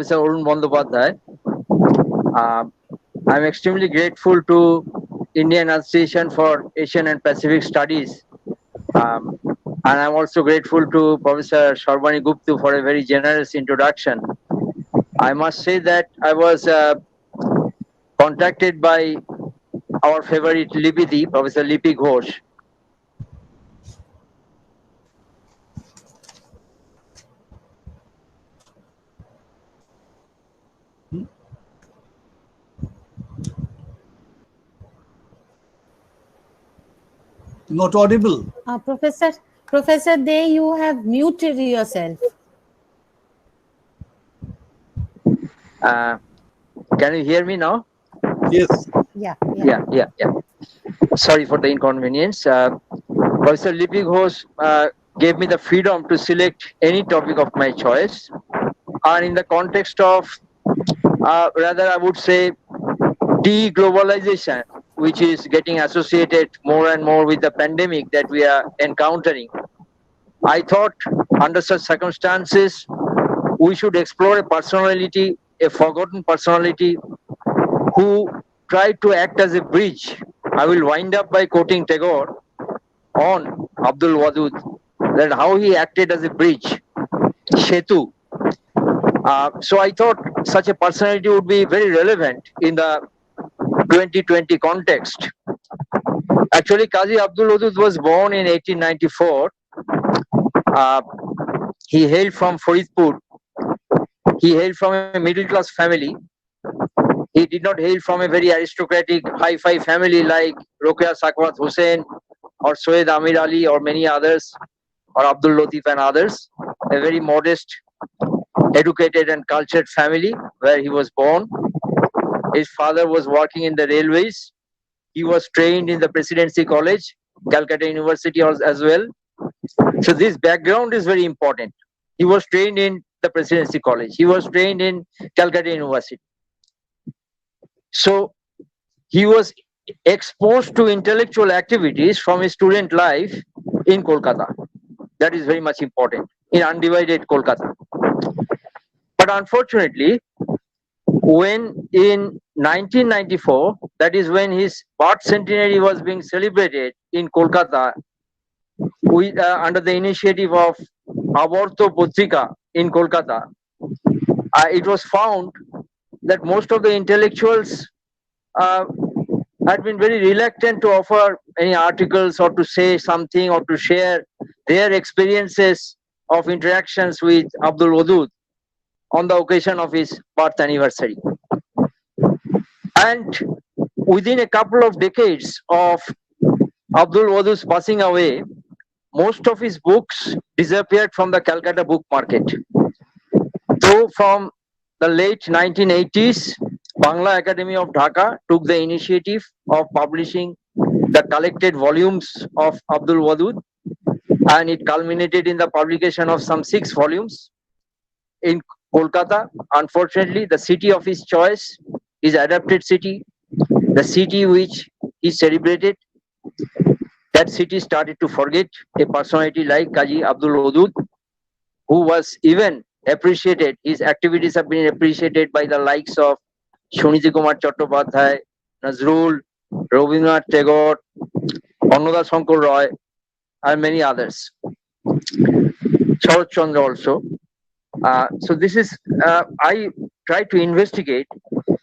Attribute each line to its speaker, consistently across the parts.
Speaker 1: Professor Arun Bandyopadhyay. I'm extremely grateful to Indian Association for Asian and Pacific Studies, and I'm also grateful to Professor Sharbani Gupta for a very generous introduction. I must say that I was contacted by our favorite Lipidi, Professor Lipi Ghosh.
Speaker 2: Not audible.
Speaker 3: Professor Dey, you have muted yourself.
Speaker 1: Can you hear me now?
Speaker 2: Yes.
Speaker 3: Yeah.
Speaker 1: Sorry for the inconvenience. Professor Lipi Ghosh gave me the freedom to select any topic of my choice. And in the context of, rather I would say, de-globalization, which is getting associated more and more with the pandemic that we are encountering, I thought under such circumstances, we should explore a personality, a forgotten personality who tried to act as a bridge. I will wind up by quoting Tagore on Abdul Wadud, that how he acted as a bridge, Shetu. So I thought such a personality would be very relevant in the 2020 context. Actually, Qazi Abdul Wadud was born in 1894. He hailed from Faridpur. He hailed from a middle class family. He did not hail from a very aristocratic, hi-fi family like Rokeya Sakwat Hussain or Soed Amir Ali or many others, or Abdul Latif and others. A very modest, educated and cultured family where he was born. His father was working in the railways. He was trained in the Presidency College, Calcutta University as well. So this background is very important. He was trained in the Presidency College. He was trained in Calcutta University. So he was exposed to intellectual activities from his student life in Kolkata. That is very much important, in undivided Kolkata. But unfortunately, when in 1994, that is when his birth centenary was being celebrated in Kolkata, under the initiative of Aborto Putrika in Kolkata, it was found that most of the intellectuals had been very reluctant to offer any articles or to say something or to share their experiences of interactions with Abdul Wadud on the occasion of his birth anniversary. And within a couple of decades of Abdul Wadud's passing away, most of his books disappeared from the Calcutta book market. Though from the late 1980s, Bangla Academy of Dhaka took the initiative of publishing the collected volumes of Abdul Wadud, and it culminated in the publication of some 6 volumes. In Kolkata, unfortunately, the city of his choice, his adopted city, the city which he celebrated, that city started to forget a personality like Qazi Abdul Wadud, who was even appreciated. His activities have been appreciated by the likes of Shuniti Kumar Chattopadhyay, Nazrul, Rabindranath Tagore, Annoda Shankar Roy, and many others. Sharat Chandra also. So this is, I try to investigate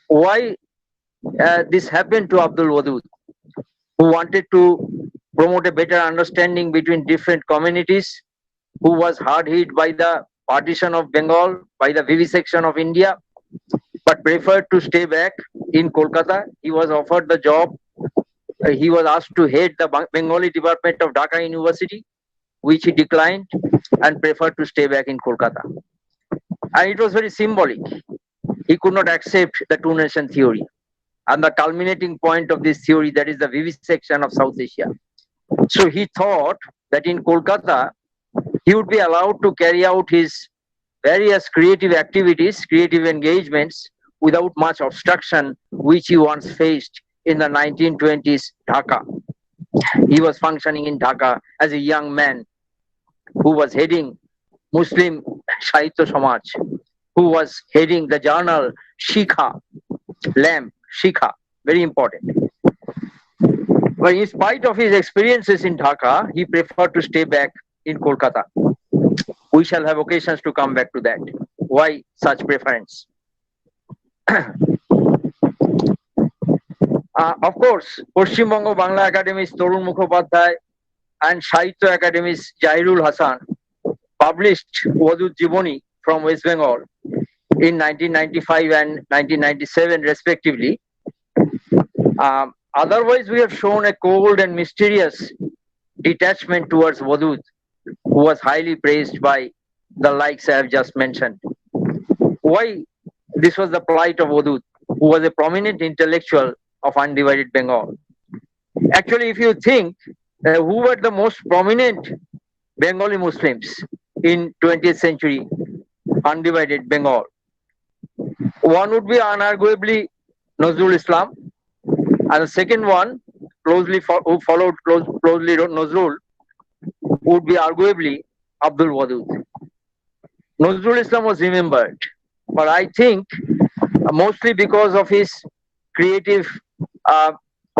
Speaker 1: why this happened to Abdul Wadud, who wanted to promote a better understanding between different communities, who was hard hit by the partition of Bengal, by the vivisection of India, but preferred to stay back in Kolkata. He was offered the job. He was asked to head the Bengali department of Dhaka University, which he declined and preferred to stay back in Kolkata. And it was very symbolic. He could not accept the two-nation theory. And the culminating point of this theory, that is the vivisection of South Asia. So he thought that in Kolkata, he would be allowed to carry out his various creative activities, creative engagements without much obstruction, which he once faced in the 1920s Dhaka. He was functioning in Dhaka as a young man who was heading Muslim Sahitya Samaj, who was heading the journal Shikha, lamp, Shikha, very important. But in spite of his experiences in Dhaka, he preferred to stay back in Kolkata. We shall have occasions to come back to that. Why such preference? Of course, Paschim Bongo Bangla Academy's Torun Mukhopadhyay and Sahitya Academy's Jahirul Hasan published Wadud Jiboni from West Bengal in 1995 and 1997 respectively. Otherwise, we have shown a cold and mysterious detachment towards Wadud, who was highly praised by the likes I have just mentioned. Why this was the plight of Wadud, who was a prominent intellectual of undivided Bengal. Actually, if you think who were the most prominent Bengali Muslims in 20th century undivided Bengal, one would be unarguably Nazrul Islam, and the second one, who followed closely Nazrul, would be arguably Abdul Wadud. Nazrul Islam was remembered, but I think mostly because of his creative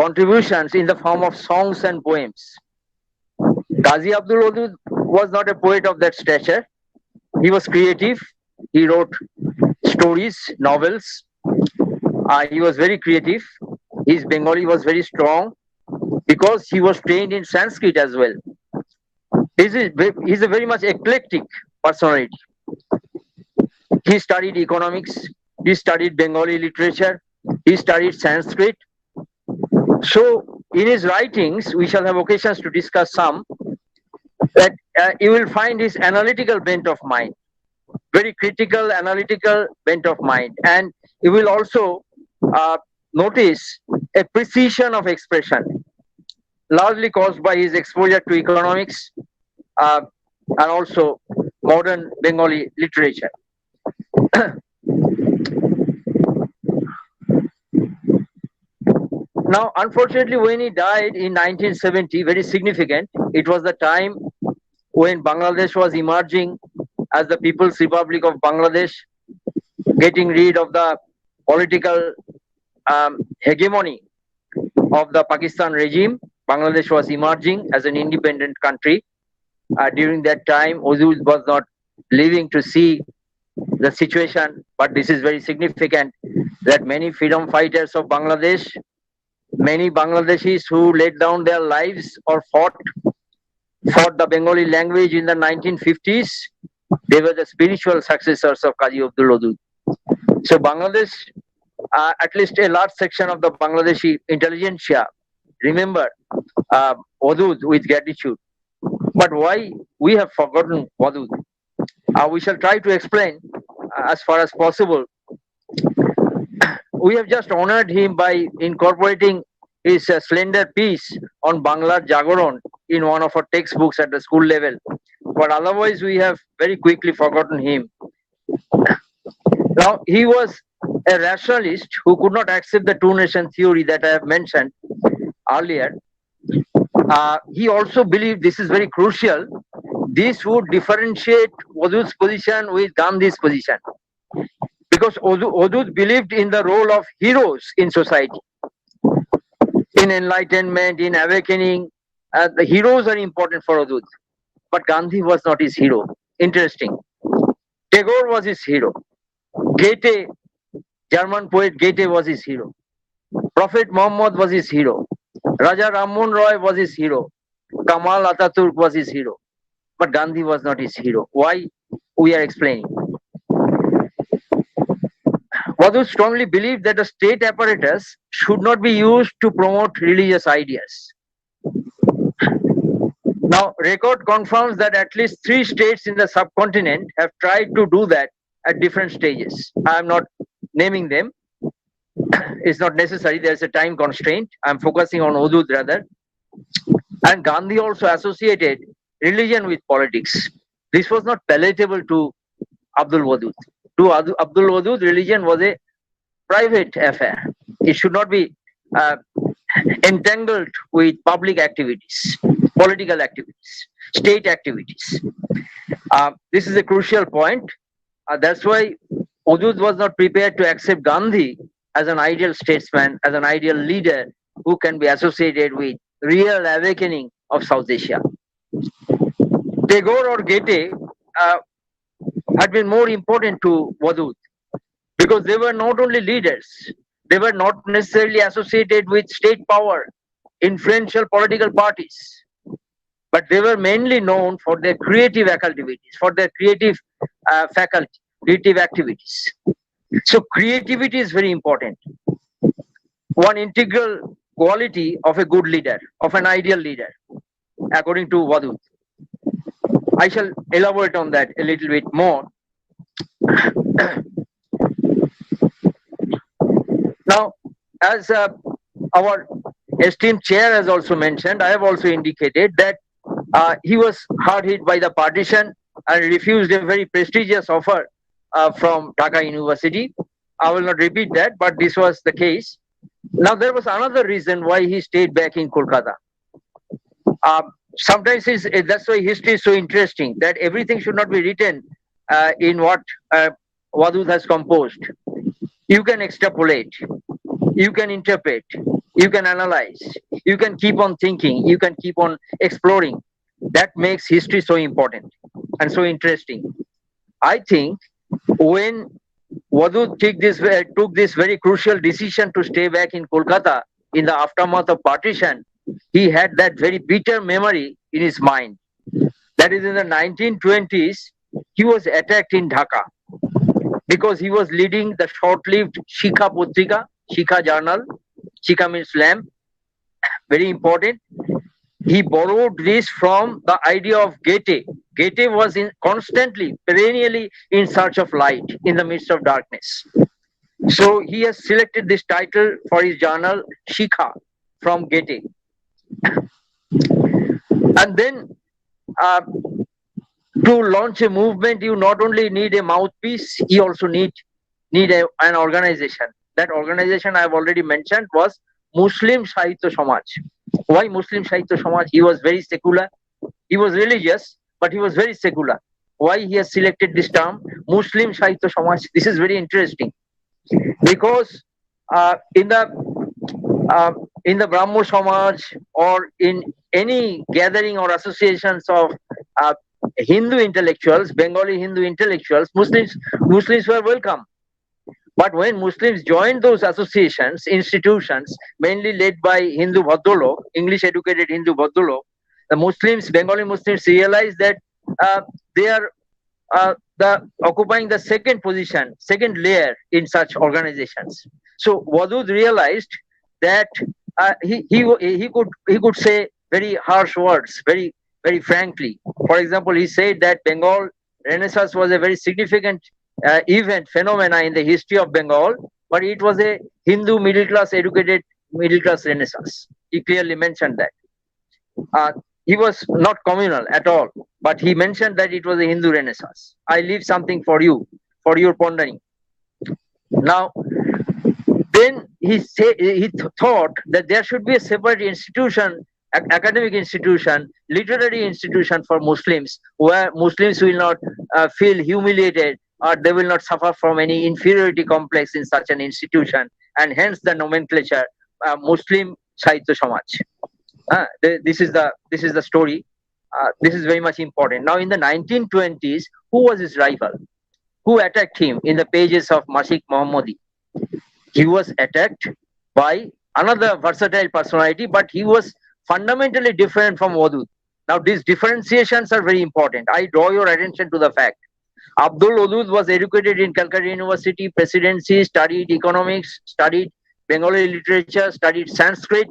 Speaker 1: contributions in the form of songs and poems. Qazi Abdul Wadud was not a poet of that stature. He was creative. He wrote stories, novels. He was very creative. His Bengali was very strong because he was trained in Sanskrit as well. He's a very much eclectic personality. He studied economics. He studied Bengali literature. He studied Sanskrit. So, in his writings, we shall have occasions to discuss some, that you will find his analytical bent of mind, very critical, analytical bent of mind. And you will also notice a precision of expression, largely caused by his exposure to economics and also modern Bengali literature. Now, unfortunately, when he died in 1970, very significant, it was the time when Bangladesh was emerging as the People's Republic of Bangladesh, getting rid of the political hegemony of the Pakistan regime. Bangladesh was emerging as an independent country. During that time, Wadud was not living to see the situation, but this is very significant that many freedom fighters of Bangladesh, many Bangladeshis who laid down their lives or fought the Bengali language in the 1950s, they were the spiritual successors of Qazi Abdul Wadud. So Bangladesh, at least a large section of the Bangladeshi intelligentsia, remember Wadud with gratitude. But why we have forgotten Wadud? We shall try to explain as far as possible. We have just honored him by incorporating his slender piece on Banglar Jagoron in one of our textbooks at the school level. But otherwise, we have very quickly forgotten him. Now, he was a rationalist who could not accept the two-nation theory that I have mentioned earlier. He also believed, this is very crucial, this would differentiate Wadud's position with Gandhi's position. Because Wadud believed in the role of heroes in society, in enlightenment, in awakening. The heroes are important for Wadud, but Gandhi was not his hero. Interesting. Tagore was his hero. Goethe, German poet Goethe was his hero. Prophet Muhammad was his hero. Raja Rammohn Roy was his hero. Kamal Ataturk was his hero. But Gandhi was not his hero. Why? We are explaining. Wadud strongly believed that the state apparatus should not be used to promote religious ideas. Now, record confirms that at least 3 states in the subcontinent have tried to do that at different stages. I am not naming them. It's not necessary. There's a time constraint. I'm focusing on Wadud rather. And Gandhi also associated religion with politics. This was not palatable to Abdul Wadud. To Abdul Wadud, religion was a private affair. It should not be entangled with public activities, political activities, state activities. This is a crucial point. That's why Wadud was not prepared to accept Gandhi as an ideal statesman, as an ideal leader who can be associated with real awakening of South Asia. Tagore or Goethe had been more important to Wadud because they were not only leaders, they were not necessarily associated with state power, influential political parties, but they were mainly known for their creative activities, for their creative creative activities. So creativity is very important. One integral quality of a good leader, of an ideal leader, according to Wadud. I shall elaborate on that a little bit more. Now, as our esteemed chair has also mentioned, I have also indicated that he was hard hit by the partition and refused a very prestigious offer from Dhaka University. I will not repeat that, but this was the case. Now, there was another reason why he stayed back in Kolkata. Sometimes that's why history is so interesting, that everything should not be written in what Wadud has composed. You can extrapolate, you can interpret, you can analyze, you can keep on thinking, you can keep on exploring. That makes history so important and so interesting. I think when Wadud took this very crucial decision to stay back in Kolkata in the aftermath of partition, he had that very bitter memory in his mind. That is, in the 1920s, he was attacked in Dhaka because he was leading the short-lived Shikha Putrika, Shikha journal. Shikha means lamp, very important. He borrowed this from the idea of Goethe. Goethe was perennially in search of light in the midst of darkness. So he has selected this title for his journal, Shikha, from Goethe. And then to launch a movement, you not only need a mouthpiece, you also need an organization. That organization I have already mentioned was Muslim Sahitya Samaj. Why Muslim Sahitya Samaj? He was very secular. He was religious, but he was very secular. Why he has selected this term, Muslim Sahitya Samaj? This is very interesting because in the Brahmo Samaj or in any gathering or associations of Hindu intellectuals, Bengali Hindu intellectuals, Muslims were welcome. But when Muslims joined those associations, institutions, mainly led by Hindu Bhadralok, English educated Hindu Bhadralok, the Bengali Muslims realized that they are occupying the second position, second layer in such organizations. So Wadud realized that he could say very harsh words, very very frankly. For example, he said that Bengal Renaissance was a very significant phenomena in the history of Bengal, but it was a Hindu educated middle class Renaissance. He clearly mentioned that. He was not communal at all, but he mentioned that it was a Hindu Renaissance. I leave something for you, for your pondering. Now, then he thought that there should be a separate institution, academic institution, literary institution for Muslims, where Muslims will not feel humiliated or they will not suffer from any inferiority complex in such an institution, and hence the nomenclature Muslim Sahitya Samaj. This is the story. This is very much important. Now, in the 1920s, who was his rival? Who attacked him in the pages of Mashik Mohammadi? He was attacked by another versatile personality, but he was fundamentally different from Wadud. Now, these differentiations are very important. I draw your attention to the fact. Abdul Wadud was educated in Calcutta University, Presidency, studied economics, studied Bengali literature, studied Sanskrit,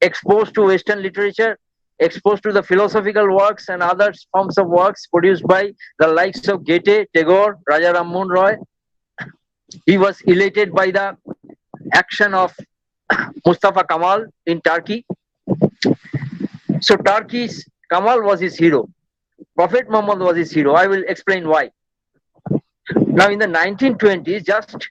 Speaker 1: exposed to Western literature, exposed to the philosophical works and other forms of works produced by the likes of Goethe, Tagore, Raja Ram Mohan Roy. He was elated by the action of Mustafa Kemal in Turkey. So Turkey's Kemal was his hero. Prophet Muhammad was his hero. I will explain why. Now, in the 1920s, just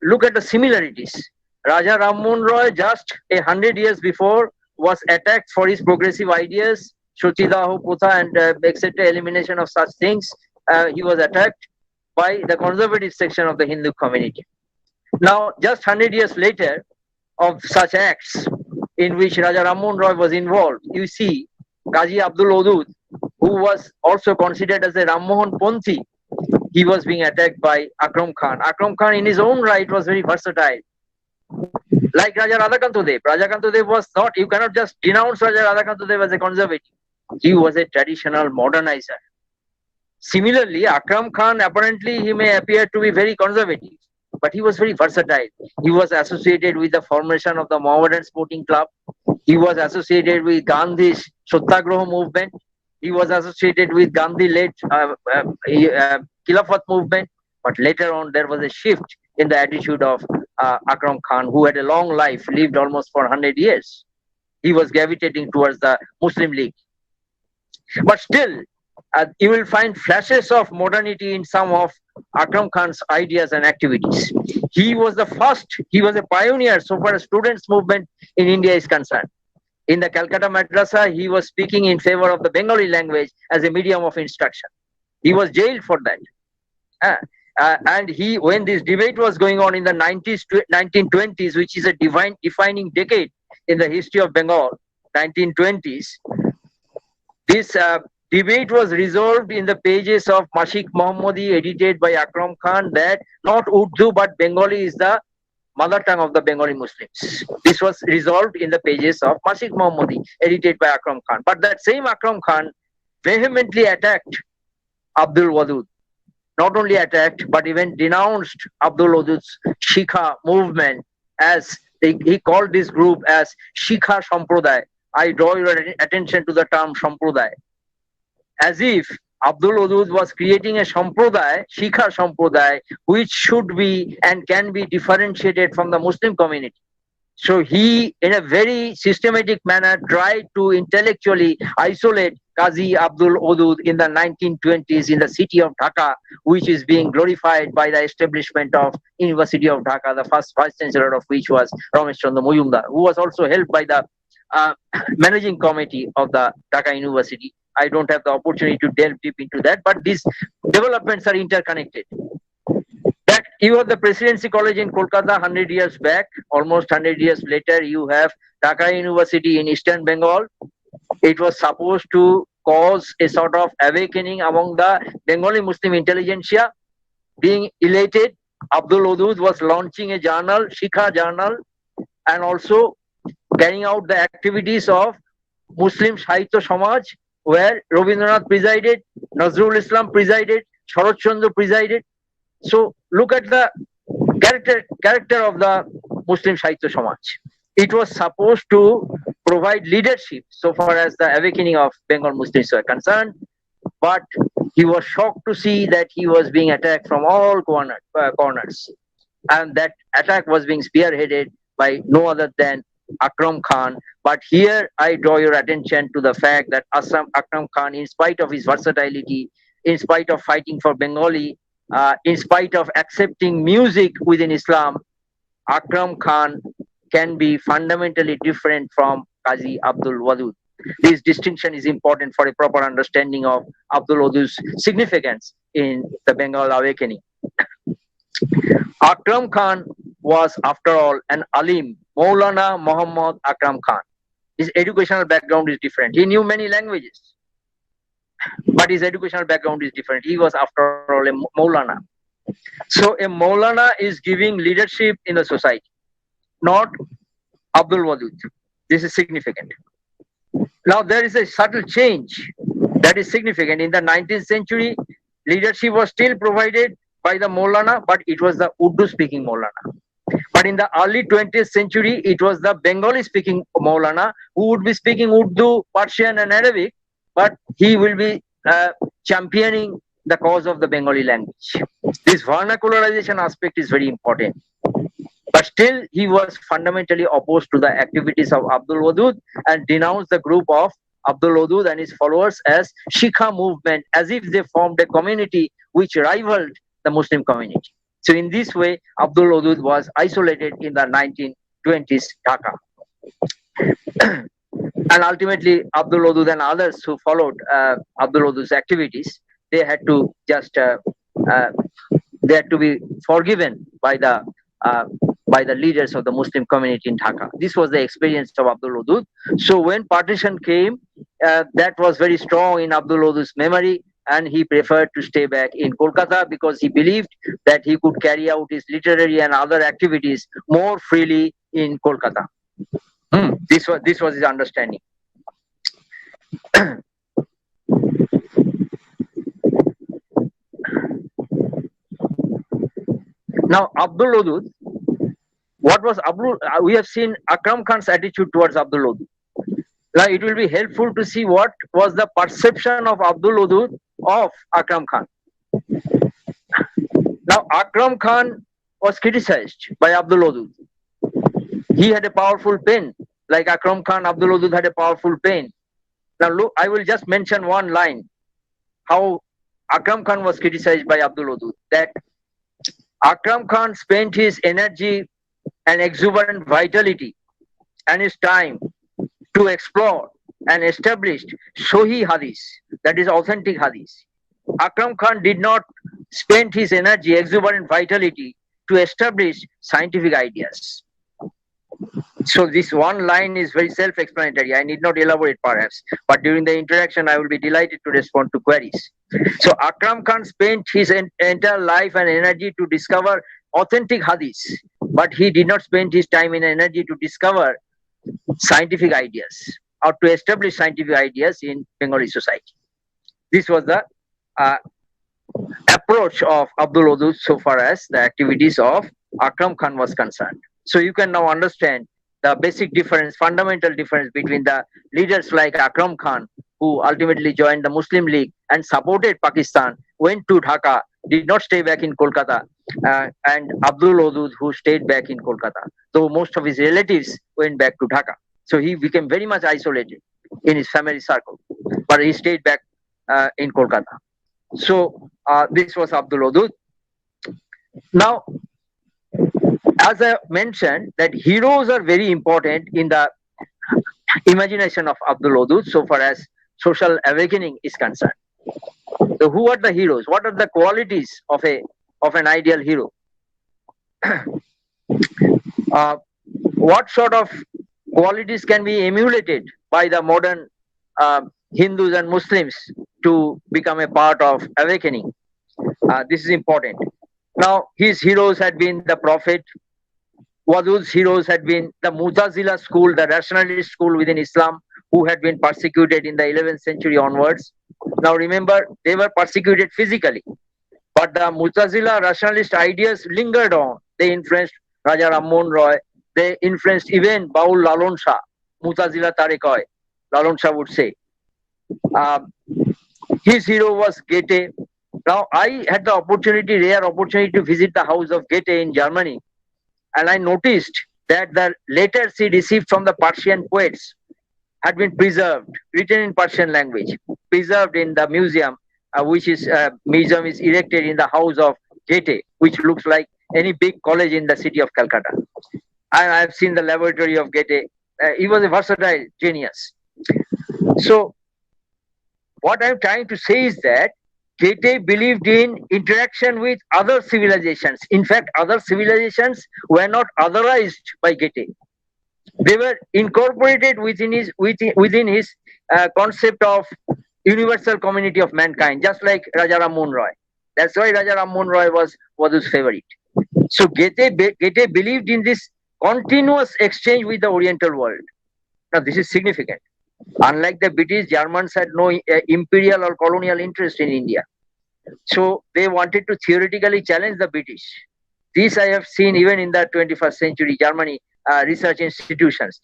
Speaker 1: look at the similarities. Raja Ram Mohan Roy, just 100 years before, was attacked for his progressive ideas, Shochidaho Protha and etc., elimination of such things. He was attacked. by the conservative section of the Hindu community. Now, just 100 years later, of such acts in which Raja Rammohun Roy was involved, you see Qazi Abdul Wadud, who was also considered as a Rammohun Ponthi, he was being attacked by Akram Khan. Akram Khan in his own right was very versatile. Like Raja Radhakanto Dev. Radhakanto Dev was not, you cannot just denounce Raja Radhakanto Dev as a conservative. He was a traditional modernizer. Similarly, Akram Khan, apparently he may appear to be very conservative, but he was very versatile. He was associated with the formation of the Mohammedan Sporting Club. He was associated with Gandhi's Satyagraha movement. He was associated with Gandhi-led Khilafat movement. But later on, there was a shift in the attitude of Akram Khan, who had a long life, lived almost for 100 years. He was gravitating towards the Muslim League. But still, you will find flashes of modernity in some of Akram Khan's ideas and activities. He was the first, he was a pioneer so far as students' movement in India is concerned. In the Calcutta Madrasa, he was speaking in favor of the Bengali language as a medium of instruction. He was jailed for that. And when this debate was going on in the 1920s, which is a defining decade in the history of Bengal, 1920s, this debate was resolved in the pages of Mashik Mohammadi, edited by Akram Khan, that not Urdu but Bengali is the mother tongue of the Bengali Muslims. This was resolved in the pages of Mashik Mohammadi, edited by Akram Khan. But that same Akram Khan vehemently attacked Abdul Wadud. Not only attacked, but even denounced Abdul Wadud's Shikha movement, as he called this group as Shikha Sampradaya. I draw your attention to the term Sampradaya. As if Abdul Wadud was creating a Sampradaya, Shikha Sampradaya, which should be and can be differentiated from the Muslim community. So he, in a very systematic manner, tried to intellectually isolate Qazi Abdul Wadud in the 1920s in the city of Dhaka, which is being glorified by the establishment of University of Dhaka, the first vice chancellor of which was Ramesh Chandra Majumdar, who was also helped by the managing committee of the Dhaka University. I don't have the opportunity to delve deep into that, but these developments are interconnected. That you have the Presidency College in Kolkata 100 years back, almost 100 years later, you have Dhaka University in Eastern Bengal. It was supposed to cause a sort of awakening among the Bengali Muslim intelligentsia. Being elated, Abdul Wadud was launching a journal, Shikha Journal, and also carrying out the activities of Muslim Sahitya Samaj, where Rabindranath presided, Nazrul Islam presided, Sharat Chandra presided. So look at the character of the Muslim Sahitya Samaj. It was supposed to provide leadership so far as the awakening of Bengal Muslims were concerned, but he was shocked to see that he was being attacked from all corners, and that attack was being spearheaded by no other than Akram Khan. But here I draw your attention to the fact that Akram Khan, in spite of his versatility, in spite of fighting for Bengali, in spite of accepting music within Islam, Akram Khan can be fundamentally different from Qazi Abdul Wadud. This distinction is important for a proper understanding of Abdul Wadud's significance in the Bengal awakening. Akram Khan was, after all, an alim, Maulana Muhammad Akram Khan. His educational background is different. He knew many languages, but his educational background is different. He was, after all, a Maulana. So a Maulana is giving leadership in the society, not Abdul Wadud. This is significant. Now there is a subtle change that is significant. In the 19th century, leadership was still provided by the Maulana, but it was the Urdu-speaking Maulana. But in the early 20th century, it was the Bengali-speaking Maulana who would be speaking Urdu, Persian, and Arabic, but he will be championing the cause of the Bengali language. This vernacularization aspect is very important. But still, he was fundamentally opposed to the activities of Abdul Wadud and denounced the group of Abdul Wadud and his followers as Shikha movement, as if they formed a community which rivaled the Muslim community. So in this way, Abdul Wadud was isolated in the 1920s Dhaka. And ultimately, Abdul Wadud and others who followed Abdul Wadud's activities, they had to just they had to be forgiven uh, by the leaders of the Muslim community in Dhaka. This was the experience of Abdul Wadud. So when partition came, that was very strong in Abdul Wadud's memory, and he preferred to stay back in Kolkata because he believed that he could carry out his literary and other activities more freely in Kolkata. This was his understanding. Now, Abdul Wadud, what was Abdul? We have seen Akram Khan's attitude towards Abdul Wadud. Now, it will be helpful to see what was the perception of Abdul Wadud of Akram Khan. Now, Akram Khan was criticized by Abdul Wadud. He had a powerful pen, like Akram Khan. Abdul Wadud had a powerful pen. Now, look, I will just mention one line how Akram Khan was criticized by Abdul Wadud. That Akram Khan spent his energy and exuberant vitality and his time to explore and establish Sahih Hadith, that is authentic Hadith. Akram Khan did not spend his energy, exuberant vitality to establish scientific ideas. So this one line is very self-explanatory. I need not elaborate perhaps, but during the interaction, I will be delighted to respond to queries. So Akram Khan spent his entire life and energy to discover authentic hadith, but he did not spend his time and energy to discover scientific ideas or to establish scientific ideas in Bengali society. This was the approach of Abdul Wadud so far as the activities of Akram Khan was concerned. So you can now understand the basic difference, fundamental difference between the leaders like Akram Khan, who ultimately joined the Muslim League and supported Pakistan, went to Dhaka, did not stay back in Kolkata, and Abdul Wadud, who stayed back in Kolkata, though most of his relatives went back to Dhaka. So he became very much isolated in his family circle, but he stayed back in Kolkata. So this was Abdul Wadud. Now, as I mentioned, that heroes are very important in the imagination of Abdul Wadud so far as social awakening is concerned. So who are the heroes? What are the qualities of an ideal hero? What sort of qualities can be emulated by the modern Hindus and Muslims to become a part of awakening? This is important. Now, his heroes had been the Prophet. Wadud's heroes had been the Mutazila school, the rationalist school within Islam, who had been persecuted in the 11th century onwards. Now remember, they were persecuted physically, but the Mutazila rationalist ideas lingered on. They influenced Raja Ram Mohan Roy. They influenced even Baul Lalon Shah, Mutazila Tarekoy, Lalon Shah would say. His hero was Goethe. Now, I had the rare opportunity to visit the house of Goethe in Germany, and I noticed that the letters he received from the Persian poets had been preserved, written in Persian language, preserved in the museum, which is museum is erected in the house of Goethe, which looks like any big college in the city of Calcutta. And I have seen the laboratory of Goethe. He was a versatile genius. So, what I am trying to say is that Goethe believed in interaction with other civilizations. In fact, other civilizations were not otherized by Goethe. They were incorporated within his concept of universal community of mankind, just like Raja Ram Mohan Roy. That's why Raja Ram Mohan Roy was his favorite. So Goethe believed in this continuous exchange with the Oriental world. Now, this is significant. Unlike the British, Germans had no imperial or colonial interest in India. So they wanted to theoretically challenge the British. This I have seen even in the 21st century German research institutions.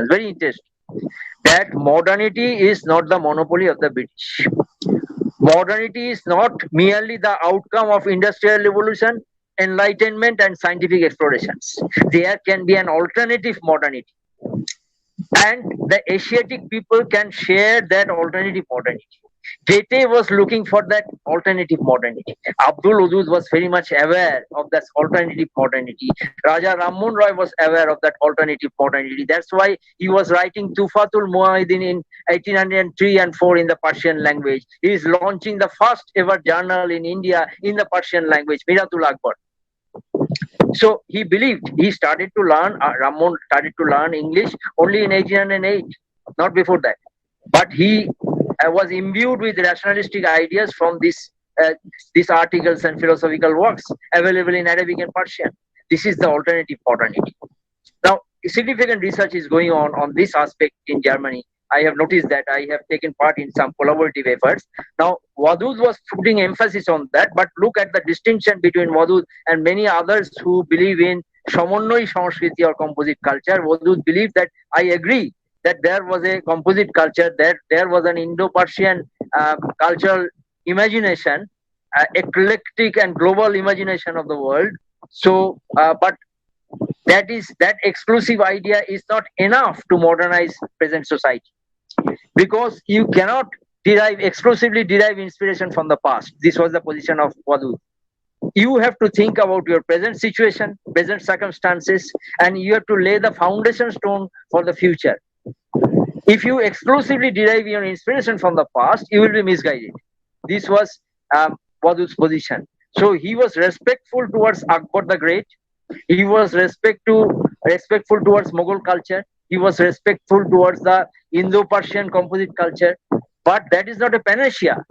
Speaker 1: Very interesting. That modernity is not the monopoly of the British. Modernity is not merely the outcome of industrial revolution, enlightenment, and scientific explorations. There can be an alternative modernity. And the Asiatic people can share that alternative modernity. Goethe was looking for that alternative modernity. Abdul Udud was very much aware of that alternative modernity. Raja Rammohn Roy was aware of that alternative modernity. That's why he was writing Tufatul Muaidin in 1803 and 4 in the Persian language. He is launching the first ever journal in India in the Persian language, Miratul Akbar. So he believed, he started to learn, Ramon started to learn English only in 1808, not before that. But he was imbued with rationalistic ideas from these articles and philosophical works available in Arabic and Persian. This is the alternative modernity. Now, significant research is going on this aspect in Germany. I have noticed that I have taken part in some collaborative efforts. Now, Wadud was putting emphasis on that, but look at the distinction between Wadud and many others who believe in Samanoi Sanskriti or composite culture. Wadud believed that I agree that there was a composite culture, that there was an Indo-Persian cultural imagination, eclectic and global imagination of the world. So, but that exclusive idea is not enough to modernize present society, because you cannot exclusively derive inspiration from the past. This was the position of Wadud. You have to think about your present situation, present circumstances, and you have to lay the foundation stone for the future. If you exclusively derive your inspiration from the past, you will be misguided. This was Wadud's position. So he was respectful towards Akbar the Great. He was respectful towards Mughal culture. He was respectful towards the Indo-Persian composite culture. But that is not a panacea.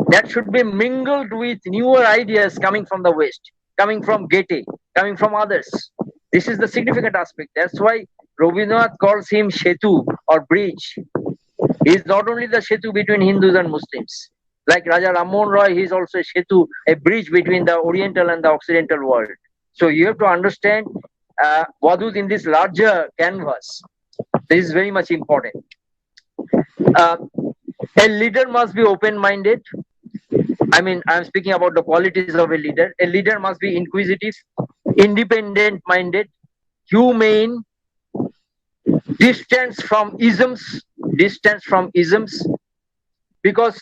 Speaker 1: That should be mingled with newer ideas coming from the West, coming from Goethe, coming from others. This is the significant aspect. That's why Rabindranath calls him Setu or bridge. He is not only the Setu between Hindus and Muslims. Like Raja Rammohn Roy, he is also a Setu, a bridge between the Oriental and the Occidental world. So you have to understand Wadud in this larger canvas. This is very much important. A leader must be open-minded. I mean, I'm speaking about the qualities of a leader. A leader must be inquisitive, independent-minded, humane, distance from isms, because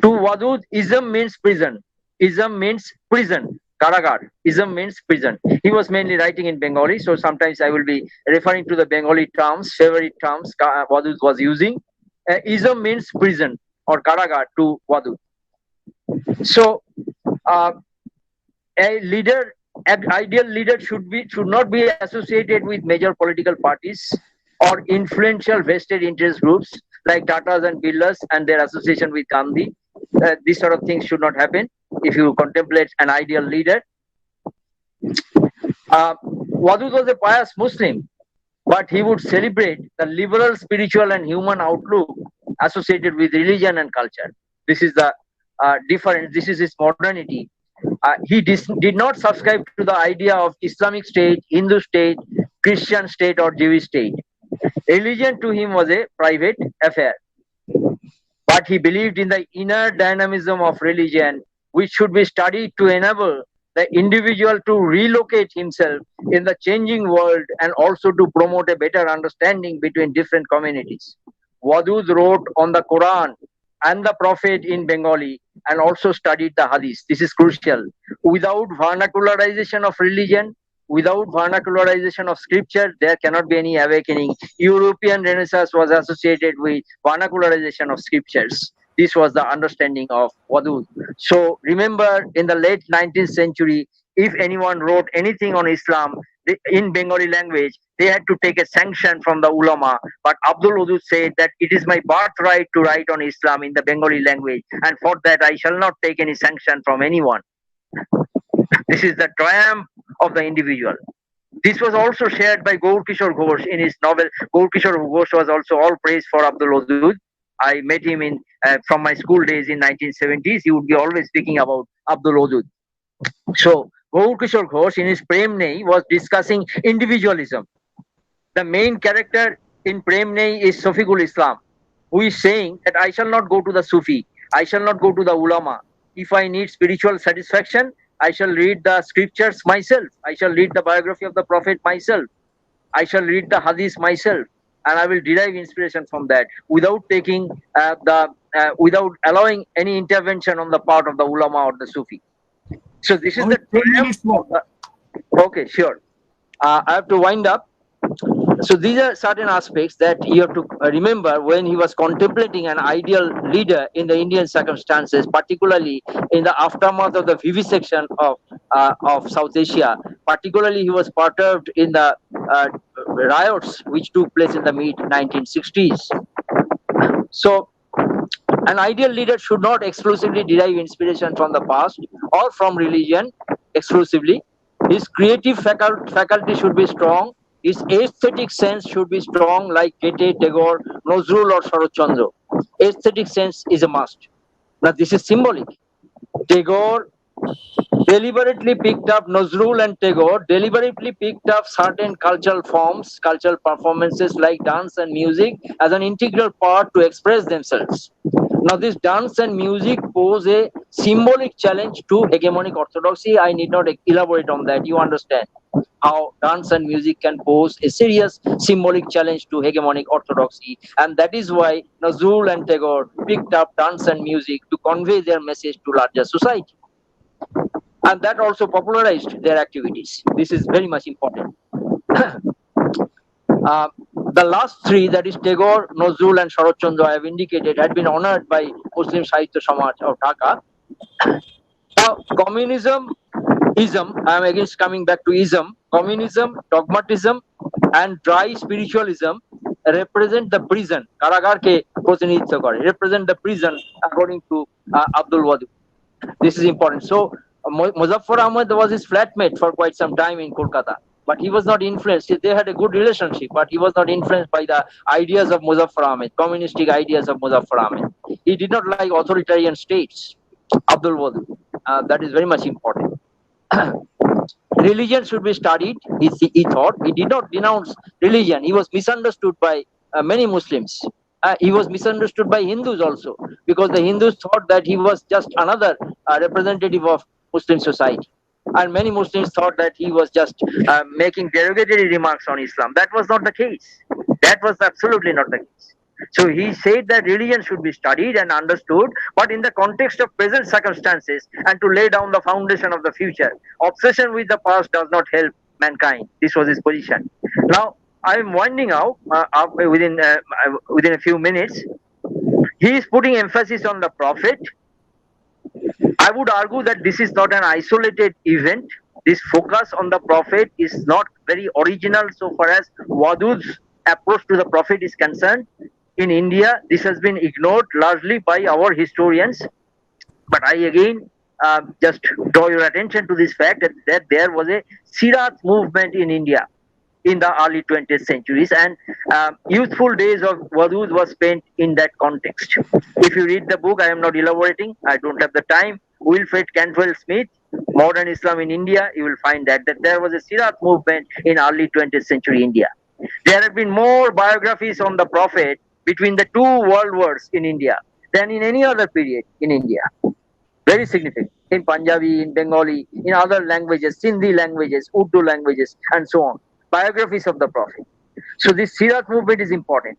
Speaker 1: to Wadud, ism means prison. Ism means prison. Karagar. Ism means prison. He was mainly writing in Bengali, so sometimes I will be referring to the Bengali terms, favorite terms Wadud was using. Ism means prison or Karagar to Wadud. So, an ideal leader should not be associated with major political parties or influential vested interest groups like Tatas and Birlas and their association with Gandhi. These sort of things should not happen if you contemplate an ideal leader. Wadud was a pious Muslim, but he would celebrate the liberal, spiritual, and human outlook associated with religion and culture. This is the difference. This is his modernity. He did not subscribe to the idea of Islamic state, Hindu state, Christian state, or Jewish state. Religion to him was a private affair. But he believed in the inner dynamism of religion, which should be studied to enable the individual to relocate himself in the changing world and also to promote a better understanding between different communities. Wadud wrote on the Quran and the Prophet in Bengali and also studied the Hadith. This is crucial. Without vernacularization of religion, without vernacularization of scripture, there cannot be any awakening. European Renaissance was associated with vernacularization of scriptures. This was the understanding of Wadud. So remember, in the late 19th century, if anyone wrote anything on Islam in Bengali language, they had to take a sanction from the ulama. But Abdul Wadud said that it is my birthright to write on Islam in the Bengali language, and for that I shall not take any sanction from anyone. This is the triumph of the individual. This was also shared by Gaur Kishore Ghosh in his novel. Gaur Kishore Ghosh was also all praise for Abdul Wadud. I met him in from my school days in 1970s. He would be always speaking about Abdul Wadud. So Gaur Kishore Ghosh in his Prem Nei was discussing individualism. The main character in Prem Nei is Safiqul Islam, who is saying that I shall not go to the Sufi, I shall not go to the ulama. If I need spiritual satisfaction, I shall read the scriptures myself. I shall read the biography of the Prophet myself. I shall read the Hadith myself, and I will derive inspiration from that without taking the without allowing any intervention on the part of the ulama or the Sufi. So this is
Speaker 2: Only
Speaker 1: the
Speaker 2: 10
Speaker 1: triumph
Speaker 2: minutes more.
Speaker 1: of the. Okay, sure. I have to wind up. So these are certain aspects that you have to remember when he was contemplating an ideal leader in the Indian circumstances, particularly in the aftermath of the vivisection of South Asia. Particularly, he was perturbed in the riots which took place in the mid 1960s. So an ideal leader should not exclusively derive inspiration from the past or from religion exclusively. His creative faculty should be strong. His aesthetic sense should be strong, like Goethe, Tagore, Nazrul, or Sharat Chandra. Aesthetic sense is a must. Now, this is symbolic. Tagore deliberately picked up Nazrul and Tagore deliberately picked up certain cultural forms, cultural performances like dance and music as an integral part to express themselves. Now, this dance and music pose a symbolic challenge to hegemonic orthodoxy. I need not elaborate on that. You understand how dance and music can pose a serious symbolic challenge to hegemonic orthodoxy, and that is why Nazrul and Tagore picked up dance and music to convey their message to larger society, and that also popularized their activities. This is very much important. Uh, the last three, that is Tagore, Nazrul, and Sharat Chandra, I have indicated, had been honored by Muslim Sahitya Samaj of Dhaka. Now, communism, ism, I am again coming back to ism, communism, dogmatism, and dry spiritualism represent the prison. Karagarke প্রতিনিধিত্ব করে, represent the prison according to Abdul Wadud. This is important. So, Muzaffar Ahmad was his flatmate for quite some time in Kolkata, but he was not influenced. They had a good relationship, but he was not influenced by the ideas of Muzaffar Ahmad, communistic ideas of Muzaffar Ahmad. He did not like authoritarian states. Abdul Wadud. That is very much important. Religion should be studied, he thought. He did not denounce religion. He was misunderstood by many Muslims. He was misunderstood by Hindus also, because the Hindus thought that he was just another representative of Muslim society. And many Muslims thought that he was just making derogatory remarks on Islam. That was not the case. That was absolutely not the case. So he said that religion should be studied and understood, but in the context of present circumstances and to lay down the foundation of the future. Obsession with the past does not help mankind. This was his position. Now, I am winding out within a few minutes. He is putting emphasis on the Prophet. I would argue that this is not an isolated event. This focus on the Prophet is not very original so far as Wadud's approach to the Prophet is concerned. In India, this has been ignored largely by our historians. But I again just draw your attention to this fact that there was a Sirat movement in India in the early 20th centuries, and youthful days of Wadud was spent in that context. If you read the book, I am not elaborating, I don't have the time, Wilfred Cantwell Smith, Modern Islam in India, you will find that there was a Sirat movement in early 20th century India. There have been more biographies on the Prophet between the two world wars in India than in any other period in India. Very significant. In Punjabi, in Bengali, in other languages, Sindhi languages, Urdu languages, and so on. Biographies of the Prophet. So this Sirat movement is important.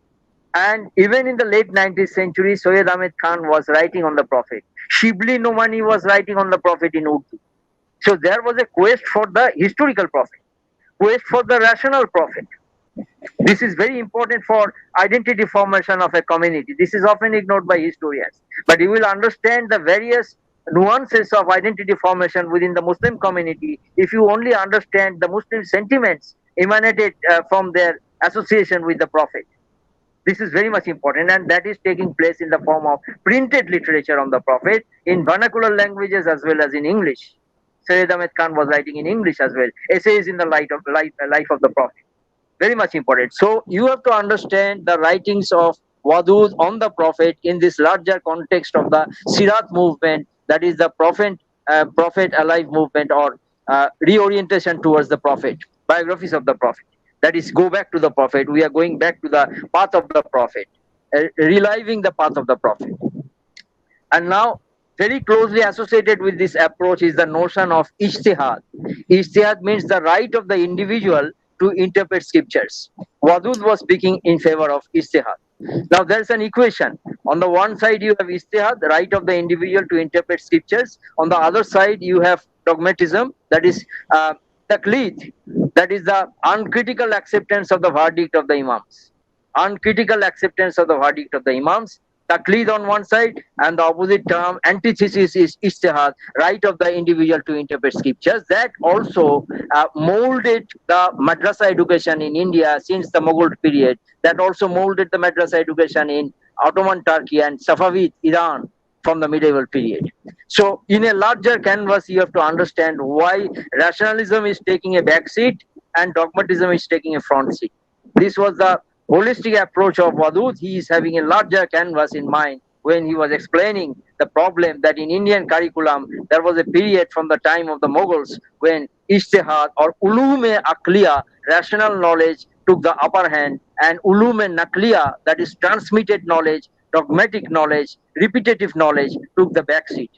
Speaker 1: And even in the late 19th century, Soyed Ahmed Khan was writing on the Prophet. Shibli Nomani was writing on the Prophet in Urdu. So there was a quest for the historical Prophet, quest for the rational Prophet. This is very important for identity formation of a community. This is often ignored by historians. But you will understand the various nuances of identity formation within the Muslim community if you only understand the Muslim sentiments emanated from their association with the Prophet. This is very much important, and that is taking place in the form of printed literature on the Prophet in vernacular languages as well as in English. Sayyid Ahmed Khan was writing in English as well, essays in the life of the Prophet. Very much important. So you have to understand the writings of Wadud on the Prophet in this larger context of the Sirat movement, that is the Prophet alive movement, or reorientation towards the Prophet, biographies of the Prophet. That is, go back to the Prophet. We are going back to the path of the Prophet, reliving the path of the Prophet. And now, very closely associated with this approach is the notion of ijtihad. Ijtihad means the right of the individual to interpret scriptures. Wadud was speaking in favor of ijtihad. Now there's an equation. On the one side you have ijtihad, the right of the individual to interpret scriptures. On the other side you have dogmatism, that is taqleed, that is the uncritical acceptance of the verdict of the imams. Uncritical acceptance of the verdict of the imams. Taqleed on one side, and the opposite term, antithesis, is ijtihad, right of the individual to interpret scriptures. That also molded the madrasa education in India since the Mughal period. That also molded the madrasa education in Ottoman Turkey and Safavid Iran from the medieval period. So in a larger canvas, you have to understand why rationalism is taking a back seat and dogmatism is taking a front seat. This was the holistic approach of Wadud. He is having a larger canvas in mind when he was explaining the problem that in Indian curriculum, there was a period from the time of the Mughals when ijtihad or ulum-e-aqliya, rational knowledge, took the upper hand, and ulum-e-naqliya, that is transmitted knowledge, dogmatic knowledge, repetitive knowledge, took the back seat.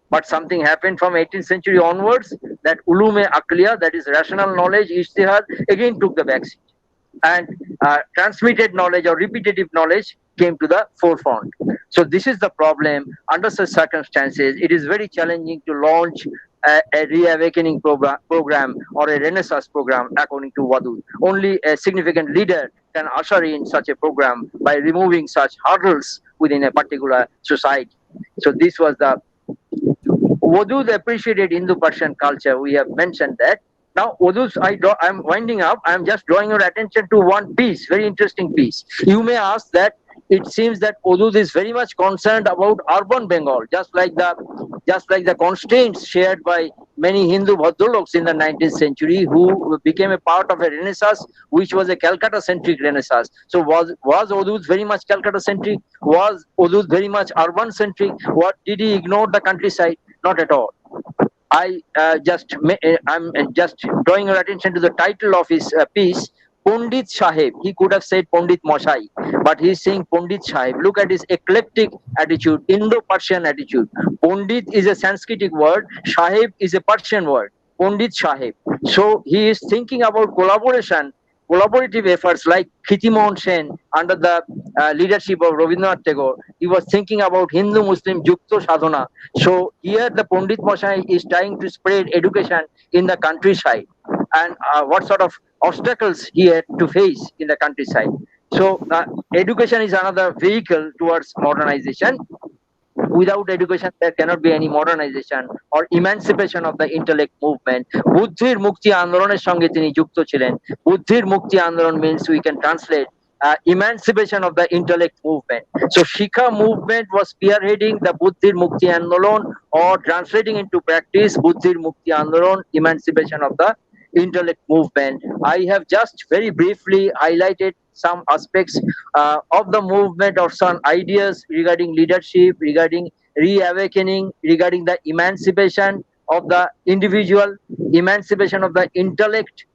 Speaker 1: But something happened from 18th century onwards, that ulum-e-aqliya, that is rational knowledge, ijtihad, again took the back seat. And transmitted knowledge or repetitive knowledge came to the forefront. So this is the problem. Under such circumstances, it is very challenging to launch a reawakening program or a renaissance program according to Wadud. Only a significant leader can usher in such a program by removing such hurdles within a particular society. So this was the Wadud appreciated Indo-Persian culture. We have mentioned that. Now, Wadud, I'm winding up. I'm just drawing your attention to one piece, very interesting piece. You may ask that it seems that Wadud is very much concerned about urban Bengal, just like the constraints shared by many Hindu Bhadraloks in the 19th century, who became a part of a renaissance, which was a Calcutta-centric renaissance. So was Wadud very much Calcutta-centric? Was Wadud very much urban-centric? What did he ignore the countryside? Not at all. I'm just drawing your attention to the title of his piece, Pandit Sahib. He could have said Pandit Moshai, but he's saying Pandit Sahib. Look at his eclectic attitude, Indo-Persian attitude. Pandit is a Sanskritic word, Sahib is a Persian word, Pandit Sahib. So he is thinking about collaborative efforts like Khitimohan Sen under the leadership of Rabindranath Tagore. He was thinking about Hindu-Muslim Yukta Sadhana. So here the Pandit Moshai is trying to spread education in the countryside, and what sort of obstacles he had to face in the countryside. So education is another vehicle towards modernization. Without education, there cannot be any modernization or emancipation of the intellect movement. Buddhir Mukti Andoloner সঙ্গে তিনি যুক্ত ছিলেন. Buddhir Mukti Andolon means we can translate emancipation of the intellect movement. So Shikha movement was spearheading the Buddhir Mukti Andolon, or translating into practice Buddhir Mukti Andolon, emancipation of the intellect movement. I have just very briefly highlighted some aspects of the movement or some ideas regarding leadership, regarding reawakening, regarding the emancipation of the individual, emancipation of the intellect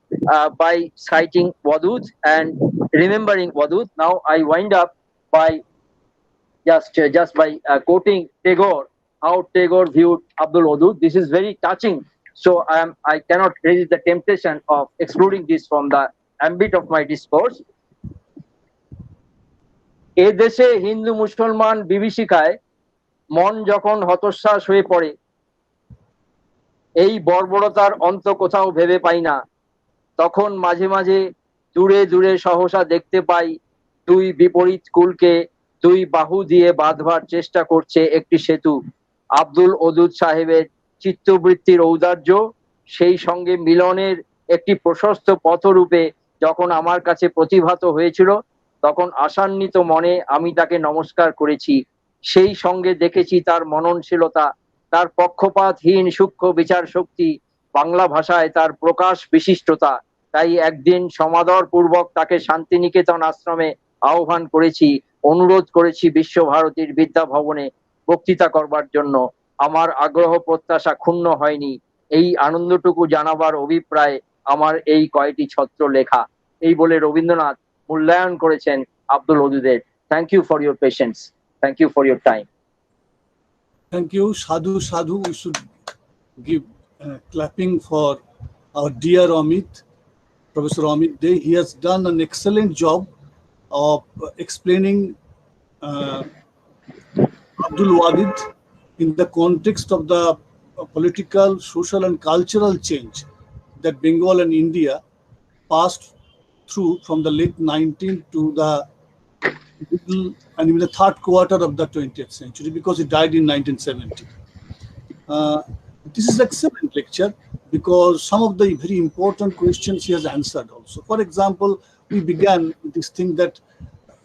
Speaker 1: by citing Wadud and remembering Wadud. Now I wind up by just by quoting Tagore, how Tagore viewed Abdul Wadud. This is very touching. So I cannot resist the temptation of excluding this from the ambit of my discourse. এ দেশে হিন্দু মুসলমান বিভীষিকায় মন যখন হতশ্বাস হয়ে পড়ে, এই বর্বরতার অন্ত কোথাও ভেবে পাই না, তখন মাঝে মাঝে দূরে দূরে সহসা দেখতে পাই দুই বিপরীত কুলকে দুই বাহু দিয়ে বাঁধবার চেষ্টা করছে একটি সেতু। আব্দুল ওদুদ সাহেবের চিত্তবৃত্তির ঔদার্য, সেই সঙ্গে মিলনের একটি প্রশস্ত পথরূপে যখন আমার কাছে প্রতিভাত হয়েছিল, তখন আশান্বিত মনে আমি তাকে নমস্কার করেছি। সেই সঙ্গে দেখেছি তার মননশীলতা, তার পক্ষপাতহীন সূক্ষ্ম বিচার শক্তি, বাংলা ভাষায় তার প্রকাশ বিশিষ্টতা। তাই একদিন সমাদর পূর্বক তাকে শান্তিনিকেতন আশ্রমে আহ্বান করেছি, অনুরোধ করেছি বিশ্বভারতীর বিদ্যা ভবনে বক্তৃতা করবার জন্য। আমার আগ্রহ প্রত্যাশা ক্ষুণ্ণ হয়নি। এই আনন্দটুকু জানাবার অভিপ্রায় আমার এই কয়টি ছত্র লেখা। এই বলে রবীন্দ্রনাথ মূল্যায়ন করেছেন আব্দুল ওদুদের। Thank you for your patience, thank you for your time.
Speaker 2: Thank you. Sadhu, sadhu. We should give clapping for our dear Amit, Professor Amit Dey. He has done an excellent job of explaining Abdul Wahid in the context of the political, social, and cultural change that Bengal and India passed through from the late 19th to the middle and even the third quarter of the 20th century, because he died in 1970. This is excellent lecture because some of the very important questions he has answered also. For example, we began with this thing that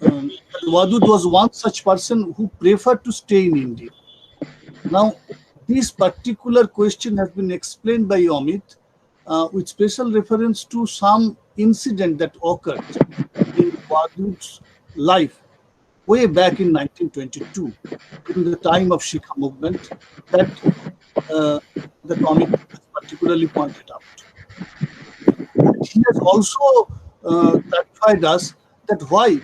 Speaker 2: Wadud was one such person who preferred to stay in India. Now, this particular question has been explained by Amit with special reference to some incident that occurred in Wadud's life way back in 1922, during the time of Shikha movement, that Amit has particularly pointed out. He has also clarified us that why,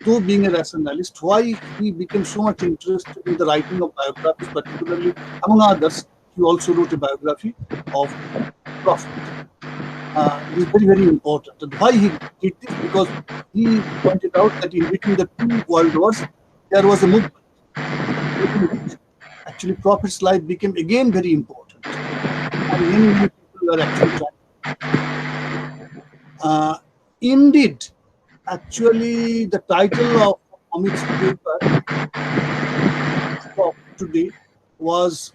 Speaker 2: though being a rationalist, why he became so much interested in the writing of biographies, particularly, among others, he also wrote a biography of Prophet. This is very, very important. And why he did this? Because he pointed out that in between the two world wars, there was a movement. Actually, Prophet's life became again very important. And many people were actually trying. Indeed, actually, the title of Amit's paper today was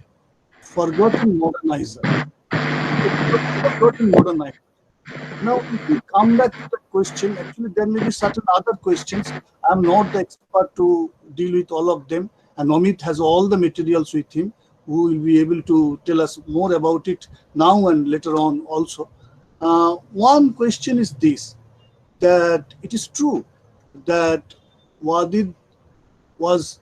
Speaker 2: Forgotten Modernizer. Forgotten Modernizer. Now, if we come back to the question, actually, there may be certain other questions. I'm not the expert to deal with all of them, and Amit has all the materials with him, who will be able to tell us more about it now and later on also. One question is this, that it is true that Wadid was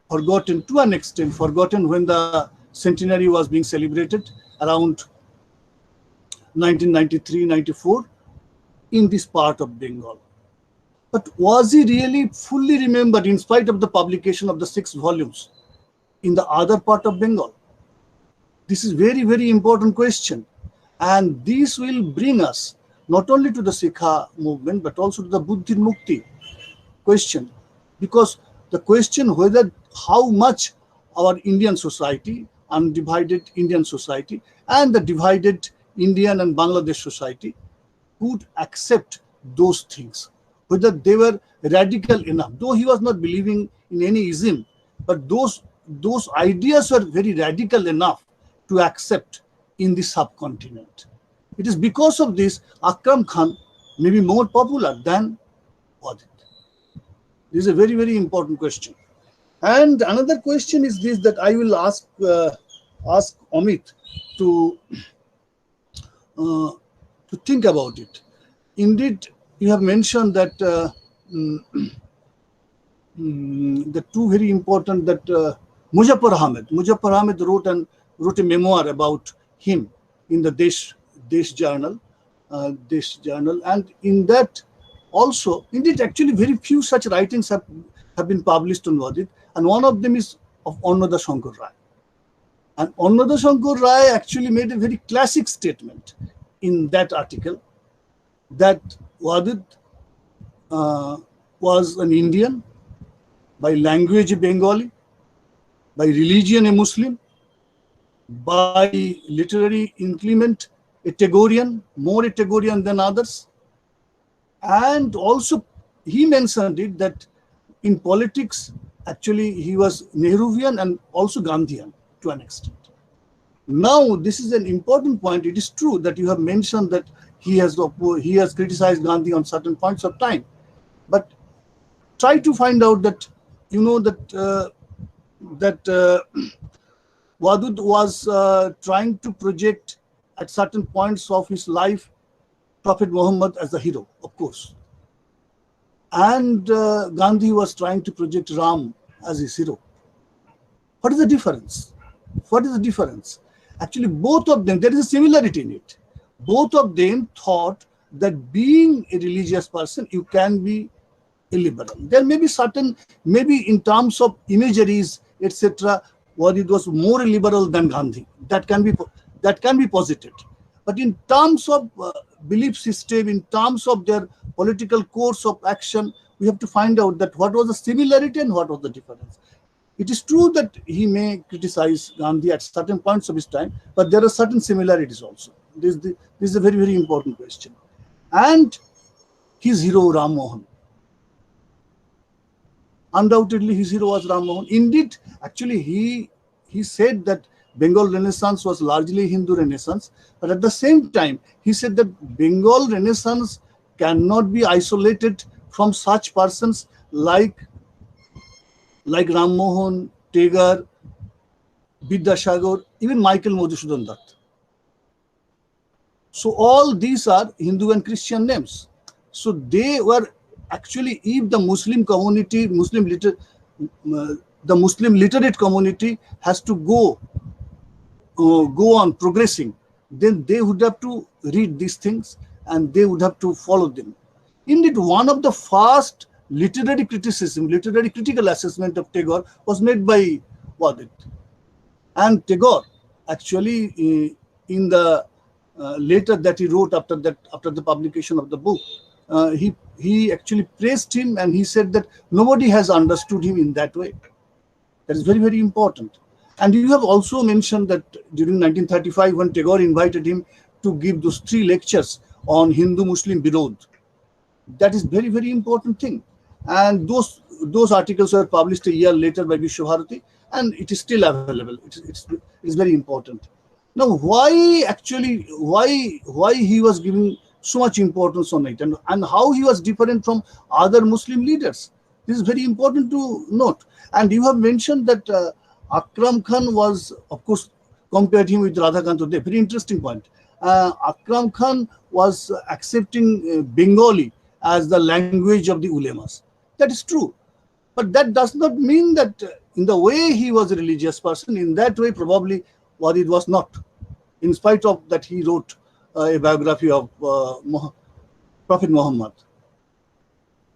Speaker 2: forgotten to an extent, forgotten when the centenary was being celebrated around 1993-94 in this part of Bengal. But was he really fully remembered in spite of the publication of the 6 volumes in the other part of Bengal? This is very, very important question. And this will bring us not only to the Sikha movement, but also to the Buddhi Mukti question. Because the question whether how much our Indian society, undivided Indian society, and the divided Indian and Bangladesh society would accept those things, whether they were radical enough, though he was not believing in any ism, but those ideas were very radical enough to accept in the subcontinent. It is because of this Akram Khan may be more popular than Wadid. This is a very, very important question. And another question is this, that I will ask Amit to think about it. Indeed, you have mentioned that the two very important, that Muzaffar Ahmed wrote a memoir about him in the Desh Journal, and in that also, indeed, actually very few such writings have been published on Wadid, and one of them is of Annada Shankar Rai. And Annada Shankar Rai actually made a very classic statement in that article, that Wadid was an Indian, by language a Bengali, by religion a Muslim, by literary increment a Tagorian, more a Tagorian than others. And also he mentioned it that in politics, actually he was Nehruvian and also Gandhian to an extent. Now, this is an important point. It is true that you have mentioned that he has criticized Gandhi on certain points of time, but try to find out that Wadud was trying to project at certain points of his life Prophet Muhammad as the hero, of course, and Gandhi was trying to project Ram as his hero. What is the difference? What is the difference? Actually, both of them, there is a similarity in it. Both of them thought that being a religious person, you can be a liberal. There may be certain, maybe in terms of imageries, etc., Wadid was more liberal than Gandhi. That can be posited. But in terms of belief system, in terms of their political course of action, we have to find out that what was the similarity and what was the difference. It is true that he may criticize Gandhi at certain points of his time, but there are certain similarities also. This is a very, very important question. And his hero, Ram Mohan. Undoubtedly, his hero was Ram Mohan. Indeed, actually, he said that Bengal Renaissance was largely Hindu Renaissance, but at the same time, he said that Bengal Renaissance cannot be isolated from such persons like Ram Mohan, Tagore, Vidyasagar, even Michael Madhusudan Dutt. So all these are Hindu and Christian names. So they were actually, if the Muslim community, the Muslim literate community has to go on progressing, then they would have to read these things and they would have to follow them. Indeed, one of the first literary critical assessment of Tagore was made by Wadid. And Tagore, actually, in the letter that he wrote after the publication of the book, he actually praised him, and he said that nobody has understood him in that way. That is very, very important. And you have also mentioned that during 1935, when Tagore invited him to give those 3 lectures on Hindu-Muslim Birod, that is very, very important thing. And those articles were published a year later by Vishwabharati, and it is still available. It is very important. Now, why he was giving so much importance on it, and how he was different from other Muslim leaders? This is very important to note. And you have mentioned that Akram Khan was, of course, compared him with Radhakant Deo. Very interesting point. Akram Khan was accepting Bengali as the language of the ulemas. That is true. But that does not mean that in the way he was a religious person, in that way probably Wadid was not. In spite of that, he wrote a biography of Prophet Muhammad.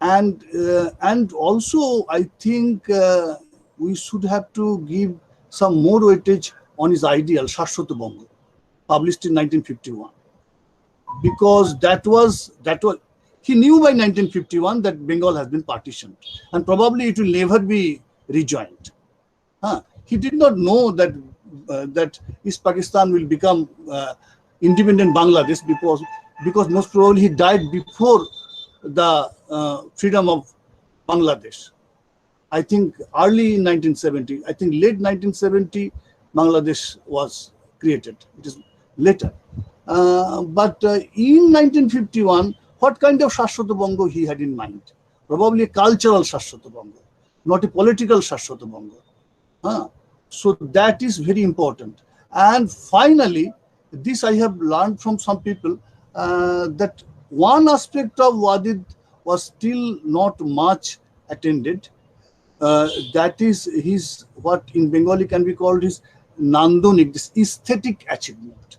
Speaker 2: And also, I think we should have to give some more weightage on his ideal, Shashwata Bongo, published in 1951. Because that was he knew by 1951 that Bengal has been partitioned, and probably it will never be rejoined. He did not know that East Pakistan will become independent Bangladesh, because most probably he died before the freedom of Bangladesh. I think early in 1970, I think late 1970, Bangladesh was created. It is later. But in 1951, what kind of Shashwata Bongo he had in mind? Probably a cultural Shashwata Bongo, not a political Shashwata Bongo. So that is very important. And finally, this I have learned from some people, that one aspect of Wadid was still not much attended. That is his, what in Bengali can be called his Nandonik, this aesthetic achievement.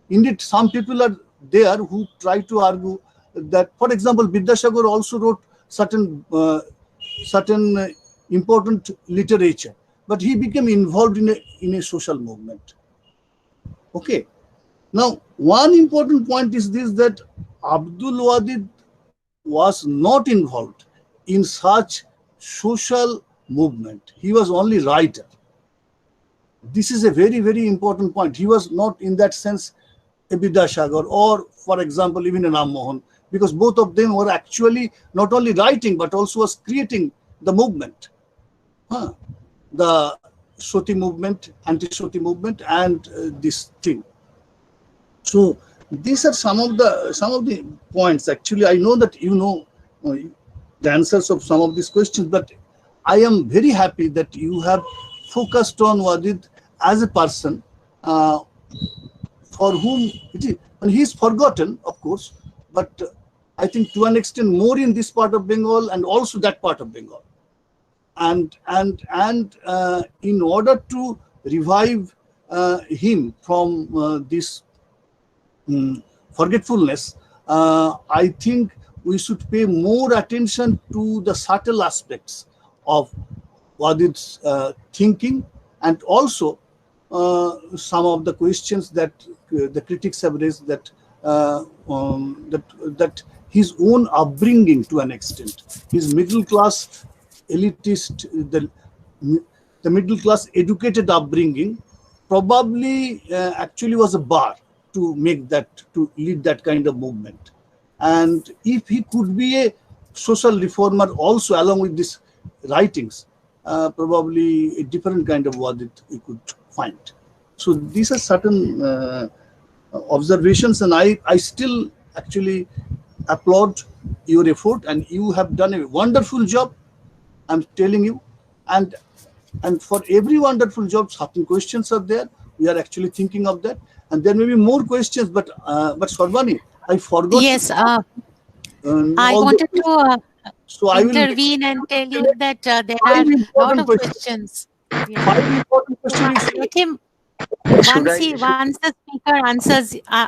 Speaker 2: Indeed, some people are there who try to argue that, for example, Vidyasagar also wrote certain important literature, but he became involved in a social movement. Okay. Now, one important point is this, that Abdul Wadid was not involved in such social movement. He was only writer. This is a very, very important point. He was not in that sense a Vidyasagar or, for example, even a Ram Mohan, because both of them were actually not only writing but also was creating the movement. The Shoti movement, anti-Shoti movement, and this thing. So these are some of the points. Actually, I know that you know the answers of some of these questions, but I am very happy that you have focused on Wadid as a person for whom it is, and he is forgotten, of course, but I think to an extent more in this part of Bengal and also that part of Bengal. And in order to revive him from this forgetfulness, I think we should pay more attention to the subtle aspects of Wadid's thinking, and also some of the questions that the critics have raised, that his own upbringing to an extent. His middle class elitist, the middle class educated upbringing probably actually was a bar to make that, to lead that kind of movement. And if he could be a social reformer also along with these writings, probably a different kind of Wadud we could find. So these are certain observations, and I still actually applaud your effort, and you have done a wonderful job, I'm telling you. And for every wonderful job, certain questions are there. We are actually thinking of that, and there may be more questions. But Sarvani, I forgot.
Speaker 3: Yes, I
Speaker 2: all
Speaker 3: wanted
Speaker 2: the-
Speaker 3: to
Speaker 2: so I will
Speaker 3: intervene and tell you that there are
Speaker 2: five
Speaker 3: a lot
Speaker 2: important
Speaker 3: of questions. Yeah.
Speaker 2: Five important questions.
Speaker 3: Let him,
Speaker 1: Should I,
Speaker 3: once the speaker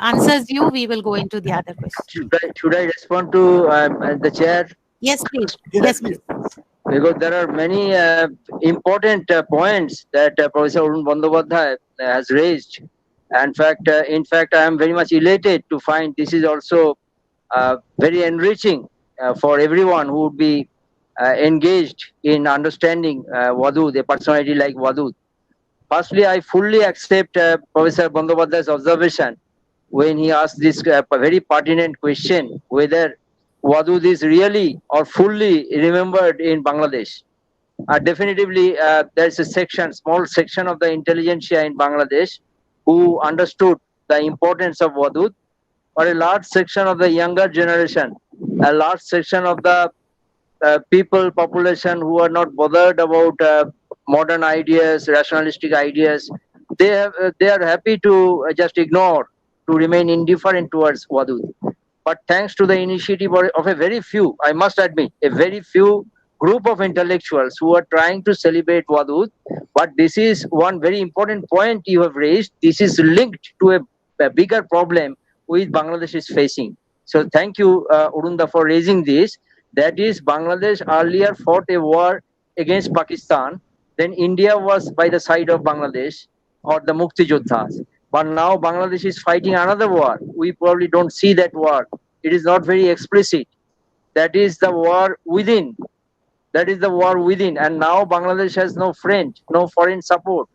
Speaker 3: answers you, we will go into the other question.
Speaker 1: should I respond to the chair?
Speaker 3: Yes, please.
Speaker 2: Yes,
Speaker 3: Yes, please.
Speaker 1: Because there are many important points that Professor Arun Bandyopadhyay has raised. In fact, I am very much elated to find this is also very enriching for everyone who would be engaged in understanding Wadud, a personality like Wadud. Firstly, I fully accept Professor Bandyopadhyay's observation when he asked this very pertinent question whether Wadud is really or fully remembered in Bangladesh. Definitively, there's a small section of the intelligentsia in Bangladesh who understood the importance of Wadud, or a large section of the younger generation, a large section of the population who are not bothered about modern ideas, rationalistic ideas. They are happy to just ignore, to remain indifferent towards Wadud. But thanks to the initiative of a very few, I must admit, a very few group of intellectuals who are trying to celebrate Wadud. But this is one very important point you have raised. This is linked to a bigger problem which Bangladesh is facing. So thank you, Urunda, for raising this. That is, Bangladesh earlier fought a war against Pakistan. Then India was by the side of Bangladesh, or the Mukti Yoddhas. But now Bangladesh is fighting another war. We probably don't see that war. It is not very explicit. That is the war within. That is the war within. And now Bangladesh has no friend, no foreign support.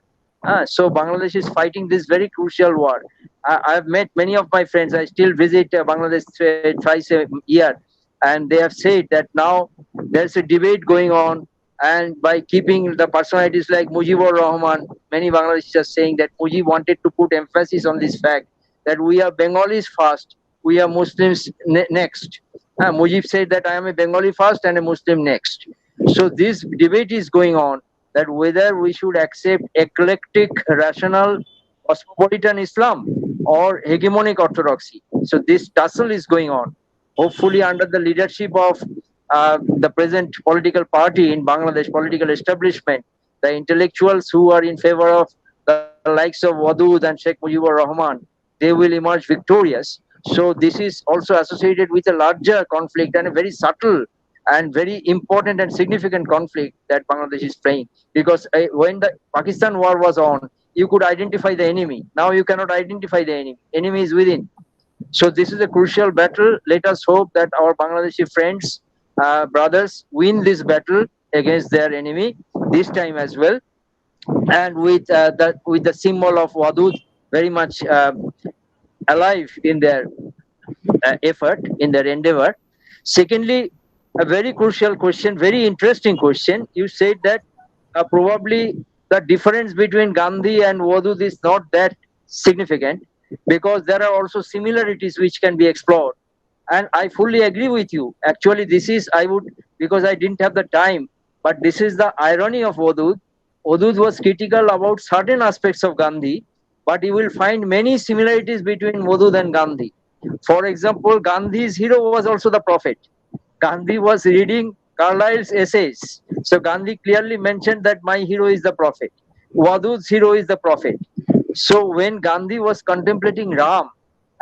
Speaker 1: So Bangladesh is fighting this very crucial war. I have met many of my friends. I still visit Bangladesh twice a year. And they have said that now there's a debate going on, and by keeping the personalities like Mujibur Rahman, many Bangladeshis are saying that Mujib wanted to put emphasis on this fact that we are Bengalis first, we are Muslims next. Mujib said that I am a Bengali first and a Muslim next. So this debate is going on, that whether we should accept eclectic, rational, cosmopolitan Islam or hegemonic orthodoxy. So this tussle is going on. Hopefully under the leadership of the present political party in Bangladesh, political establishment, the intellectuals who are in favor of the likes of Wadud and Sheikh Mujibur Rahman, they will emerge victorious. So this is also associated with a larger conflict and a very subtle and very important and significant conflict that Bangladesh is playing. Because when the Pakistan war was on, you could identify the enemy. Now you cannot identify the enemy. Enemy is within. So this is a crucial battle. Let us hope that our Bangladeshi friends, brothers, win this battle against their enemy this time as well, and with the symbol of Wadud very much alive in their effort, in their endeavor. Secondly, a very crucial question, very interesting question. You said that probably the difference between Gandhi and Wadud is not that significant, because there are also similarities which can be explored. And I fully agree with you. Actually, this is, because I didn't have the time, but this is the irony of Wadud. Wadud was critical about certain aspects of Gandhi, but you will find many similarities between Wadud and Gandhi. For example, Gandhi's hero was also the prophet. Gandhi was reading Carlyle's essays. So Gandhi clearly mentioned that my hero is the prophet. Wadud's hero is the prophet. So when Gandhi was contemplating Ram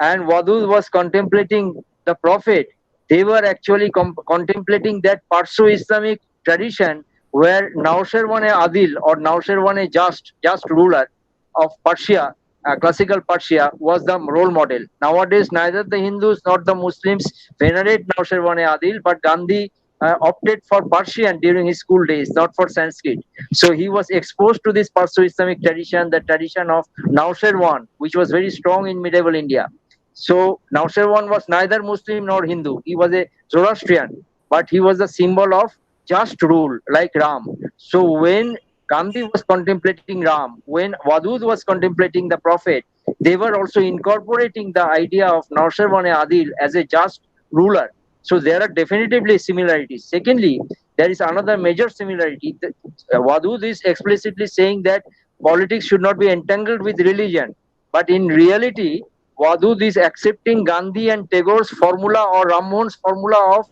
Speaker 1: and Wadud was contemplating the prophet, they were actually contemplating that Perso-Islamic tradition where Naushirwan-e Adil or Naushirwan-e just ruler of Persia classical Persia, was the role model. Nowadays, neither the Hindus nor the Muslims venerate Naushirwan Adil, but Gandhi opted for Persian during his school days, not for Sanskrit. So he was exposed to this Perso-Islamic tradition, the tradition of Naushirwan, which was very strong in medieval India. So Naushirwan was neither Muslim nor Hindu. He was a Zoroastrian, but he was a symbol of just rule, like Ram. So when Gandhi was contemplating Ram, when Wadud was contemplating the Prophet, they were also incorporating the idea of Naushirwan Adil as a just ruler. So there are definitively similarities. Secondly, there is another major similarity. Wadud is explicitly saying that politics should not be entangled with religion. But in reality, Wadud is accepting Gandhi and Tagore's formula or Rammohan's formula of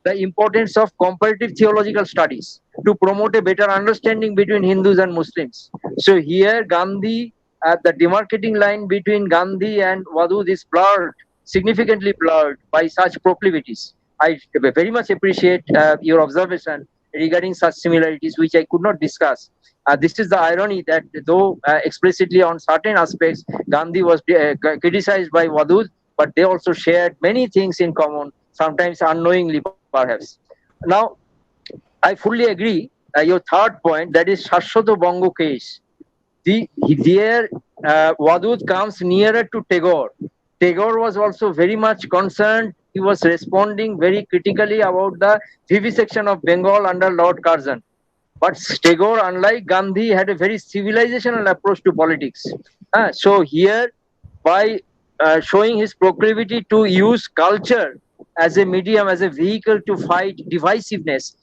Speaker 1: the importance of comparative theological studies to promote a better understanding between Hindus and Muslims. So here Gandhi, the demarcating line between Gandhi and Wadud is blurred, significantly blurred by such proclivities. I very much appreciate your observation regarding such similarities, which I could not discuss. This is the irony that though explicitly on certain aspects, Gandhi was criticized by Wadud, but they also shared many things in common, sometimes unknowingly perhaps. Now, I fully agree. Your third point, that is Shashwato Bongo case. There, Wadud comes nearer to Tagore. Tagore was also very much concerned. He was responding very critically about the vivisection of Bengal under Lord Curzon. But Tagore, unlike Gandhi, had a very civilizational approach to politics. So here, by showing his proclivity to use culture as a medium, as a vehicle to fight divisiveness,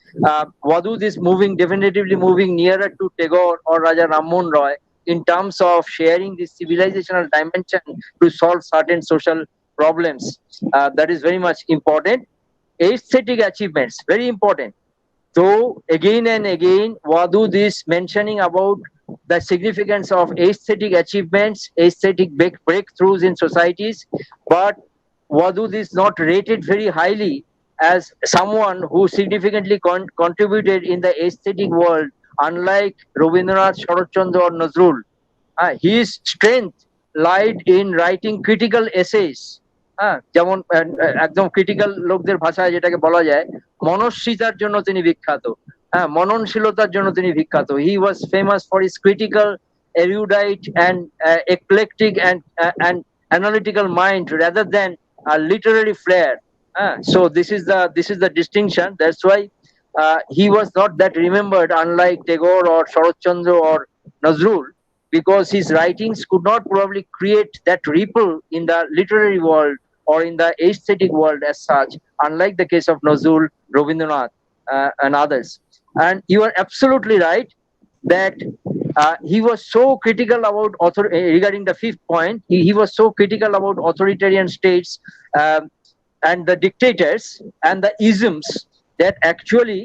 Speaker 1: Wadud is definitively moving nearer to Tagore or Raja Rammohn Roy in terms of sharing this civilizational dimension to solve certain social problems. That is very much important. Aesthetic achievements, very important. So again and again, Wadud is mentioning about the significance of aesthetic achievements, aesthetic breakthroughs in societies, but Wadud is not rated very highly as someone who significantly contributed in the aesthetic world, unlike Rabindranath, Sharat Chandra or Nazrul. His strength lied in writing critical essays. যেমন একদম critical লোকদের ভাষায় যেটাকে বলা যায় মনস্বিতার জন্য তিনি বিখ্যাত, মননশীলতার জন্য তিনি বিখ্যাত. He was famous for his critical, erudite and eclectic and analytical mind rather than a literary flair. So this is the distinction. That's why he was not that remembered, unlike Tagore or Sharat Chandra or Nazrul, because his writings could not probably create that ripple in the literary world or in the aesthetic world as such, unlike the case of Nazrul, Rabindranath, and others. And you are absolutely right that he was so critical about regarding the fifth point. He was so critical about authoritarian states and the dictators and the isms that actually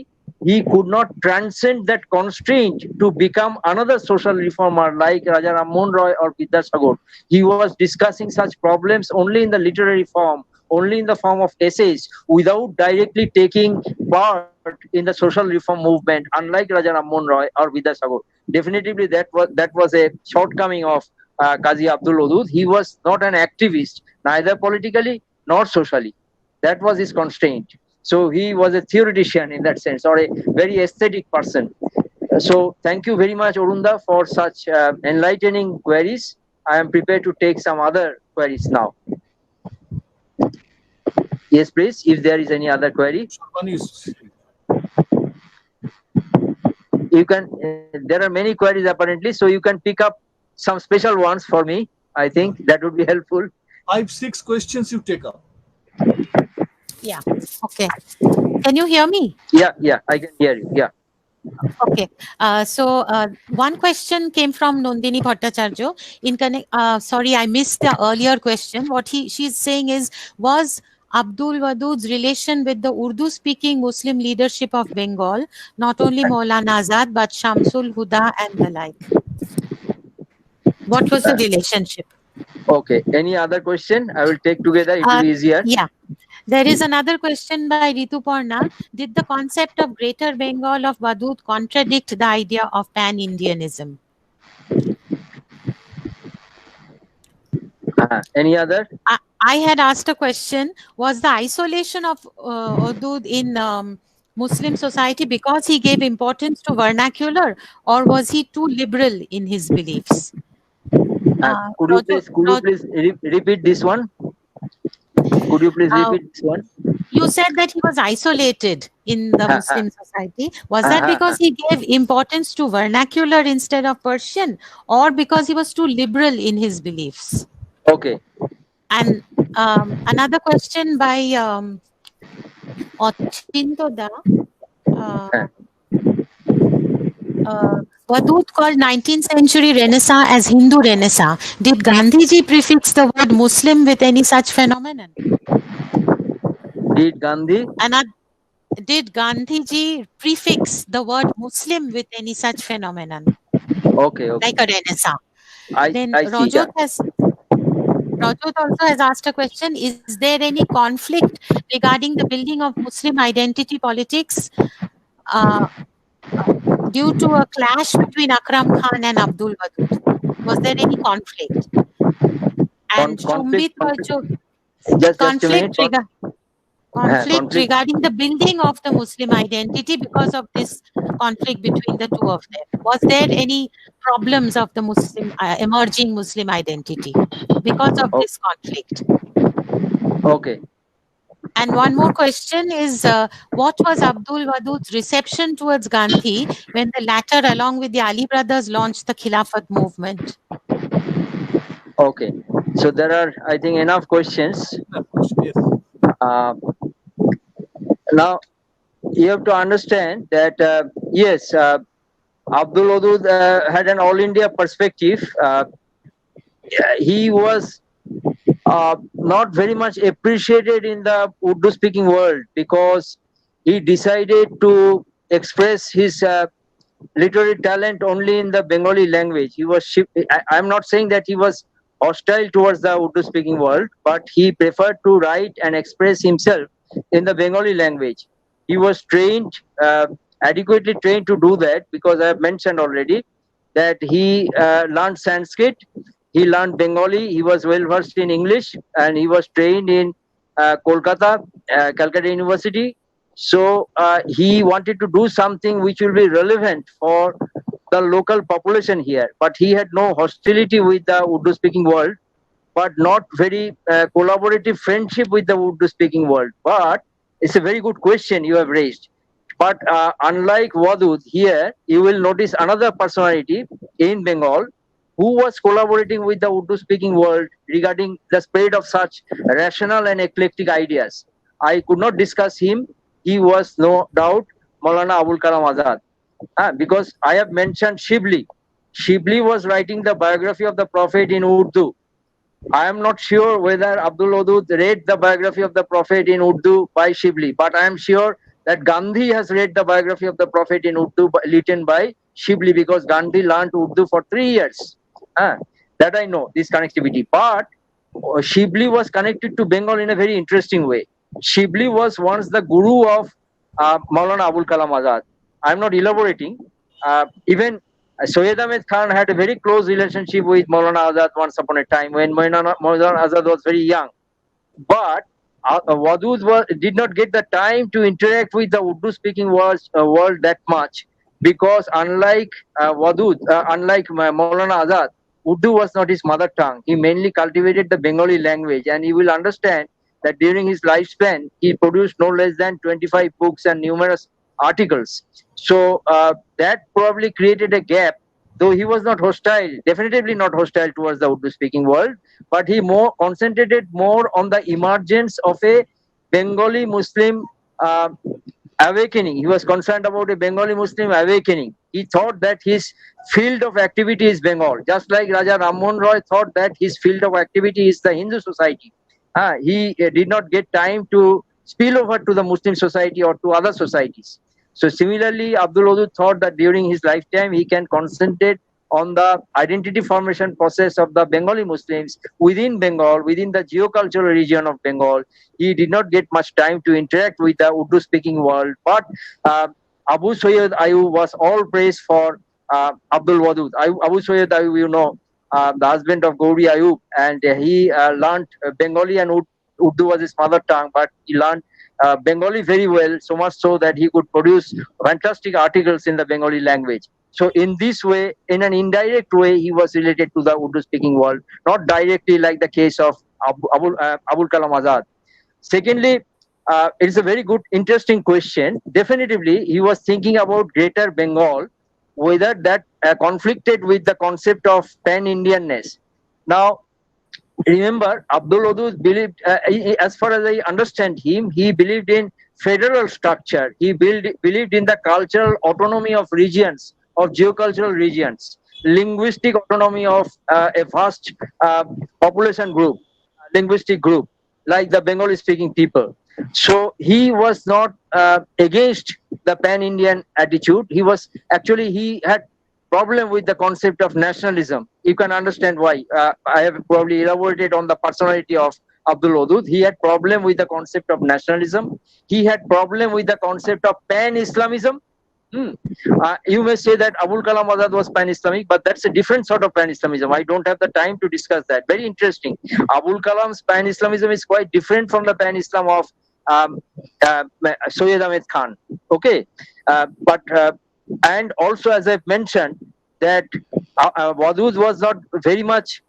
Speaker 1: he could not transcend that constraint to become another social reformer like Raja Rammohn Roy or Vidyasagar. He was discussing such problems only in the literary form, only in the form of essays, without directly taking part in the social reform movement, unlike Raja Rammohn Roy or Vidyasagar. Definitively, that was a shortcoming of Qazi Abdul Wadud. He was not an activist, neither politically nor socially. That was his constraint. So he was a theoretician in that sense, or a very aesthetic person. So thank you very much, Orunda, for such enlightening queries. I am prepared to take some other queries now. Yes, please, if there is any other query. You can, there are many queries apparently, so you can pick up some special ones for me. I think that would be helpful.
Speaker 2: 5-6 questions you take up.
Speaker 3: Yeah. Okay. Can you hear me?
Speaker 1: Yeah, I can hear you. Yeah.
Speaker 3: Okay. So one question came from Nandini Bhattacharya. Sorry, I missed the earlier question. What she's saying is, was Abdul Wadud's relation with the Urdu-speaking Muslim leadership of Bengal not only Maulana Azad but Shamsul Huda and the like? What was the relationship?
Speaker 1: Okay. Any other question? I will take together. It will be easier.
Speaker 3: Yeah. There is another question by Ritu Parna. Did the concept of Greater Bengal of Wadud contradict the idea of pan-Indianism?
Speaker 1: Any other?
Speaker 3: I had asked a question: was the isolation of Udud in Muslim society because he gave importance to vernacular, or was he too liberal in his beliefs?
Speaker 1: Could you
Speaker 3: Raju,
Speaker 1: please repeat this one? Could you please
Speaker 3: uh,
Speaker 1: repeat this one?
Speaker 3: you said that he was isolated in the Muslim society. Was that because he gave importance to vernacular instead of Persian, or because he was too liberal in his beliefs?
Speaker 1: Okay.
Speaker 3: And another question by Ochintoda. Wadud called 19th century Renaissance as Hindu Renaissance. Did Gandhiji prefix the word Muslim with any such phenomenon?
Speaker 1: Did Gandhi?
Speaker 3: Did Gandhiji prefix the word Muslim with any such phenomenon,
Speaker 1: Okay.
Speaker 3: like a Renaissance? Then
Speaker 1: I see that.
Speaker 3: Rajot also has asked a question: is there any conflict regarding the building of Muslim identity politics uh, due to a clash between Akram Khan and Abdul Wadud? Was there any conflict? And Shumbit also
Speaker 1: Just a minute.
Speaker 3: conflict regarding the building of the Muslim identity because of this conflict between the two of them. Was there any problems of the Muslim emerging Muslim identity because of this conflict?
Speaker 1: Okay.
Speaker 3: And one more question is, what was Abdul Wadud's reception towards Gandhi when the latter, along with the Ali brothers, launched the Khilafat movement?
Speaker 1: Okay. So there are, I think, enough questions.
Speaker 2: Yes.
Speaker 1: Now, you have to understand that, yes, Abdul Wadud had an all India perspective. He was not very much appreciated in the Urdu speaking world because he decided to express his literary talent only in the Bengali language. He was I'm not saying that he was hostile towards the Urdu speaking world, but he preferred to write and express himself in the Bengali language. He was trained, adequately trained to do that, because I have mentioned already that he learned Sanskrit, he learned Bengali, he was well versed in English, and he was trained in Kolkata, Calcutta University. So he wanted to do something which will be relevant for the local population here. But he had no hostility with the Urdu speaking world, but not very collaborative friendship with the Urdu speaking world. But it's a very good question you have raised. But unlike Wadud, here you will notice another personality in Bengal who was collaborating with the Urdu speaking world regarding the spread of such rational and eclectic ideas. I could not discuss him. He was no doubt Maulana Abul Kalam Azad. Because I have mentioned Shibli. Shibli was writing the biography of the Prophet in Urdu. I am not sure whether Abdul Wadud read the biography of the Prophet in Urdu by Shibli, but I am sure that Gandhi has read the biography of the Prophet in Urdu written by Shibli, because Gandhi learned Urdu for 3 years. That I know, this connectivity. But Shibli was connected to Bengal in a very interesting way. Shibli was once the guru of Maulana Abul Kalam Azad. I am not elaborating. Even Soyed Ahmed Khan had a very close relationship with Maulana Azad once upon a time when Maulana Azad was very young. But Wadud did not get the time to interact with the Urdu speaking world that much, because unlike Wadud, unlike Maulana Azad, Urdu was not his mother tongue. He mainly cultivated the Bengali language, and you will understand that during his lifespan, he produced no less than 25 books and numerous articles. So that probably created a gap, though he was not hostile, definitely not hostile towards the Urdu speaking world, but he more concentrated more on the emergence of a Bengali Muslim awakening. He was concerned about a Bengali Muslim awakening. He thought that his field of activity is Bengal, just like Raja Rammohun Roy thought that his field of activity is the Hindu society. He did not get time to spill over to the Muslim society or to other societies. So similarly, Abdul Wadud thought that during his lifetime he can concentrate on the identity formation process of the Bengali Muslims within Bengal, within the geocultural region of Bengal. He did not get much time to interact with the Urdu speaking world. But Abu Sayyid Ayub was all praise for Abdul Wadud. Abu Sayyid Ayub, you know, the husband of Gauri Ayub, and he learned Bengali and Urdu was his mother tongue, but he learned Bengali very well, so much so that he could produce fantastic articles in the Bengali language. So in this way, in an indirect way, he was related to the Urdu-speaking world, not directly like the case of Abul Kalam Azad. Secondly, it is a very good, interesting question. Definitively, he was thinking about Greater Bengal, whether that conflicted with the concept of pan-Indianness. Now, remember, Abdul Wadud believed, as far as I understand him, he believed in federal structure. He believed in the cultural autonomy of regions, of geocultural regions, linguistic autonomy of a vast population group, linguistic group, like the Bengali speaking people. So he was not against the pan-Indian attitude. He was actually, he had problem with the concept of nationalism. You can understand why. I have probably elaborated on the personality of Abdul Wadud. He had problem with the concept of nationalism. He had problem with the concept of pan-Islamism. You may say that Abul Kalam Azad was pan-Islamic, but that's a different sort of pan-Islamism. I don't have the time to discuss that. Very interesting. Abul Kalam's pan-Islamism is quite different from the pan-Islam of Syed Ahmed Khan. Okay, and also, as I've mentioned, that Wadud was not very much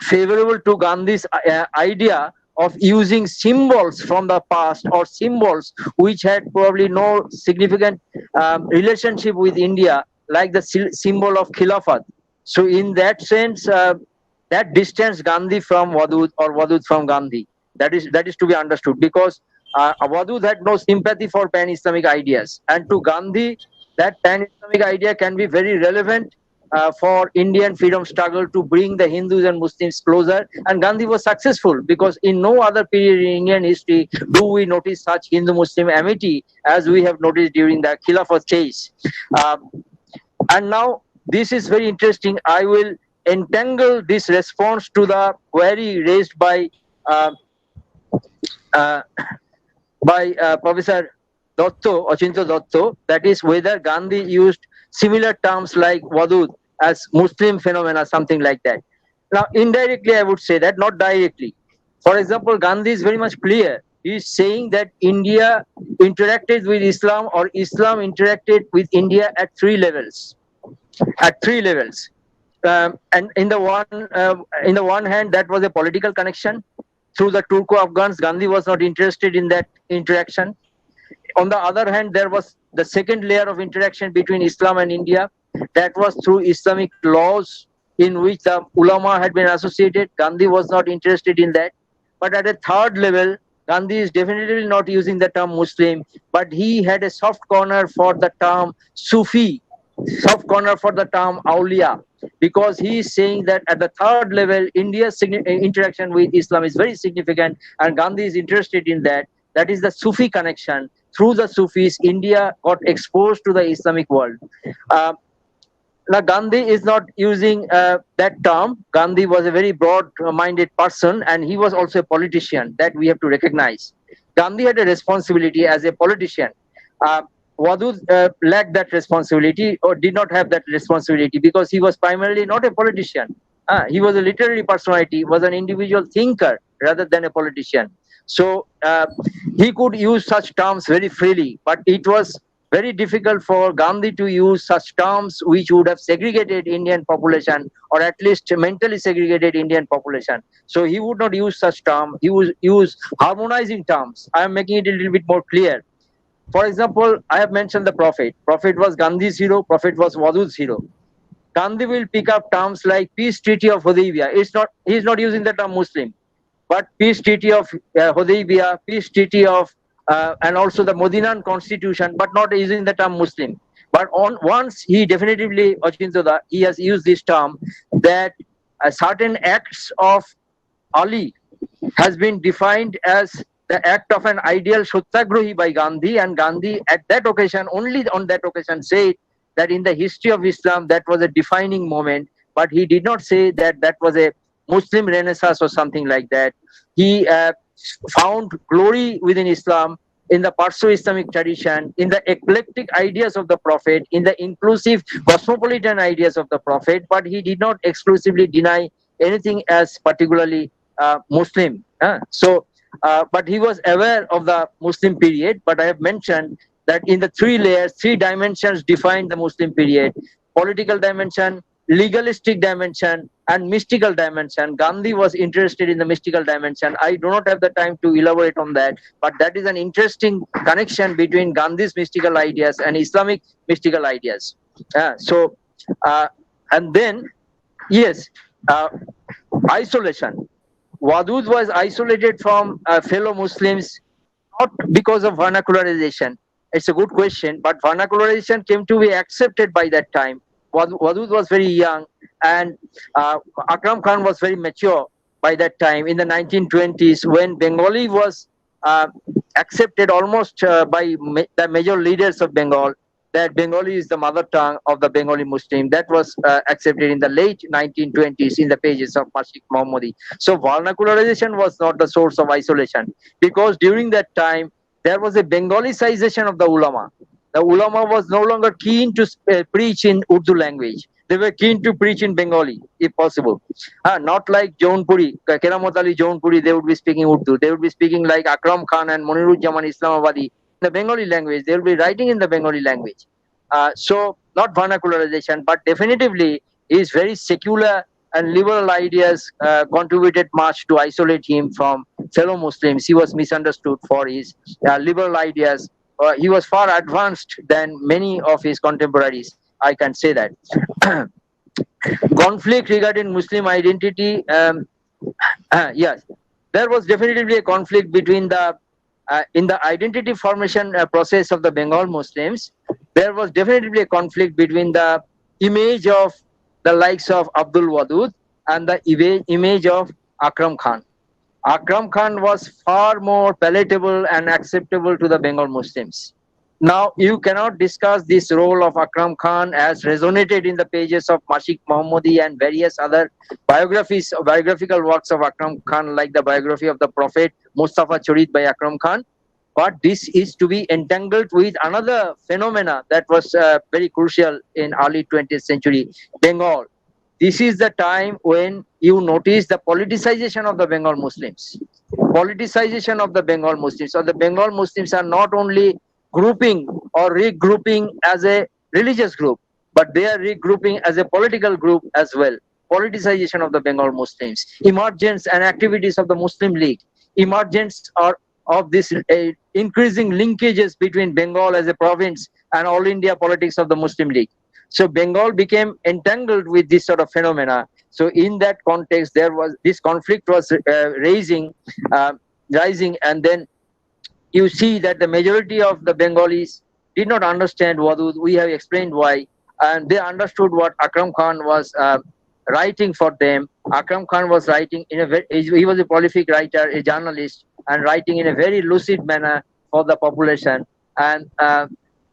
Speaker 1: favorable to Gandhi's idea of using symbols from the past, or symbols which had probably no significant relationship with India, like the symbol of Khilafat. So in that sense, that distanced Gandhi from Wadud, or Wadud from Gandhi. That is to be understood, because Wadud had no sympathy for pan-Islamic ideas, and to Gandhi, that pan-Islamic idea can be very relevant for Indian freedom struggle to bring the Hindus and Muslims closer. And Gandhi was successful, because in no other period in Indian history do we notice such Hindu-Muslim amity as we have noticed during the Khilafat chase. And now this is very interesting. I will entangle this response to the query raised by Professor Dotto, Achinto Dotto, that is whether Gandhi used similar terms like Wadud as Muslim phenomena, something like that. Now, indirectly, I would say that, not directly. For example, Gandhi is very much clear. He is saying that India interacted with Islam, or Islam interacted with India at three levels. At three levels. And in the one hand, that was a political connection through the Turco-Afghans. Gandhi was not interested in that interaction. On the other hand, there was the second layer of interaction between Islam and India. That was through Islamic laws in which the ulama had been associated. Gandhi was not interested in that. But at a third level, Gandhi is definitely not using the term Muslim, but he had a soft corner for the term Sufi, soft corner for the term Auliya, because he is saying that at the third level, India's interaction with Islam is very significant, and Gandhi is interested in that. That is the Sufi connection. Through the Sufis, India got exposed to the Islamic world. Now, Gandhi is not using that term. Gandhi was a very broad-minded person, and he was also a politician. That we have to recognize. Gandhi had a responsibility as a politician. Wadud lacked that responsibility, or did not have that responsibility, because he was primarily not a politician. He was a literary personality, was an individual thinker rather than a politician. So he could use such terms very freely, but it was very difficult for Gandhi to use such terms which would have segregated Indian population, or at least mentally segregated Indian population. So he would not use such terms. He would use harmonizing terms. I am making it a little bit more clear. For example, I have mentioned the Prophet. Prophet was Gandhi's hero. Prophet was Wadud's hero. Gandhi will pick up terms like Peace Treaty of Hudaybiyah. He is not using the term Muslim, but Peace Treaty of Hudaybiyah, Peace Treaty of and also the Modinan Constitution, but not using the term Muslim. But once he definitively, Achintoda, he has used this term, that certain acts of Ali has been defined as the act of an ideal Satyagrahi by Gandhi, and Gandhi at that occasion, only on that occasion, said that in the history of Islam that was a defining moment, but he did not say that that was a Muslim renaissance or something like that. He found glory within Islam in the Perso-Islamic tradition, in the eclectic ideas of the Prophet, in the inclusive cosmopolitan ideas of the Prophet, but he did not exclusively deny anything as particularly Muslim. But he was aware of the Muslim period. But I have mentioned that in the three layers, three dimensions defined the Muslim period: political dimension, legalistic dimension, and mystical dimension. Gandhi was interested in the mystical dimension. I do not have the time to elaborate on that, but that is an interesting connection between Gandhi's mystical ideas and Islamic mystical ideas. So, and then, yes, uh, isolation. Wadud was isolated from fellow Muslims not because of vernacularization. It's a good question, but vernacularization came to be accepted by that time. Wadud was very young, and Akram Khan was very mature by that time in the 1920s, when Bengali was uh, accepted almost by the major leaders of Bengal, that Bengali is the mother tongue of the Bengali Muslim. That was accepted in the late 1920s in the pages of Mashik Mohammadi. So vernacularization was not the source of isolation, because during that time there was a Bengalicization of the ulama. The ulama was no longer keen to preach in Urdu language. They were keen to preach in Bengali, if possible. Not like Jaunpuri, Keramat Ali Jaunpuri, they would be speaking Urdu. They would be speaking like Akram Khan and Moniruzzaman Islamabadi, the Bengali language. They will be writing in the Bengali language. So not vernacularization, but definitively his very secular and liberal ideas contributed much to isolate him from fellow Muslims. He was misunderstood for his liberal ideas. He was far advanced than many of his contemporaries. I can say that. Conflict regarding Muslim identity. Yes, there was definitely a conflict between the in the identity formation process of the Bengal Muslims. There was definitely a conflict between the image of the likes of Abdul Wadud and the image of Akram Khan. Akram Khan was far more palatable and acceptable to the Bengal Muslims. Now, you cannot discuss this role of Akram Khan as resonated in the pages of Mashik Mohammadi and various other biographical works of Akram Khan, like the biography of the Prophet Mustafa Charit by Akram Khan. But this is to be entangled with another phenomena that was very crucial in early 20th century Bengal. This is the time when you notice the politicization of the Bengal Muslims. Politicization of the Bengal Muslims. So the Bengal Muslims are not only grouping or regrouping as a religious group, but they are regrouping as a political group as well. Politicization of the Bengal Muslims, emergence and activities of the Muslim League, emergence of this increasing linkages between Bengal as a province and all India politics of the Muslim League. So Bengal became entangled with this sort of phenomena. So in that context, there was this conflict was rising, and then you see that the majority of the Bengalis did not understand Wadud. We have explained why, and they understood what Akram Khan was writing for them. Akram Khan was writing in a very, he was a prolific writer, a journalist, and writing in a very lucid manner for the population. And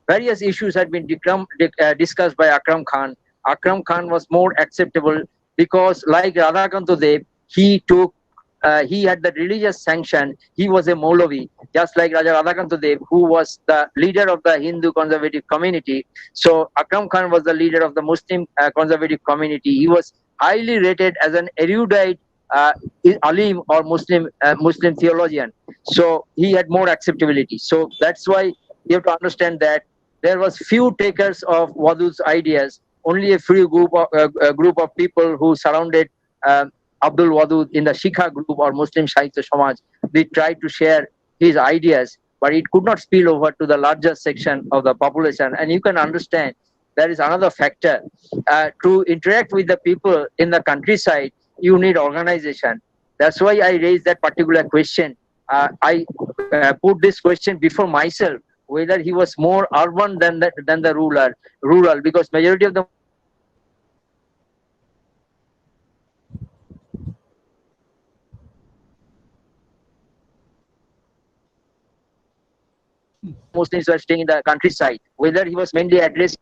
Speaker 1: various issues had been discussed by Akram Khan. Akram Khan was more acceptable because, like Radhakanta Dev, he had the religious sanction. He was a Maulavi, just like Raja Radhakanta Dev, who was the leader of the Hindu conservative community. So Akram Khan was the leader of the Muslim conservative community. He was highly rated as an erudite alim or Muslim theologian. So he had more acceptability. So that's why you have to understand that there was few takers of Wadud's ideas. Only a few group of people who surrounded Abdul Wadud in the Shikha group or Muslim Sahitya Samaj. They tried to share his ideas, but it could not spill over to the larger section of the population. And you can understand there is another factor. To interact with the people in the countryside, you need organization. That's why I raised that particular question. I put this question before myself, whether he was more urban than the rural, because majority of the Muslims were staying in the countryside, whether he was mainly addressed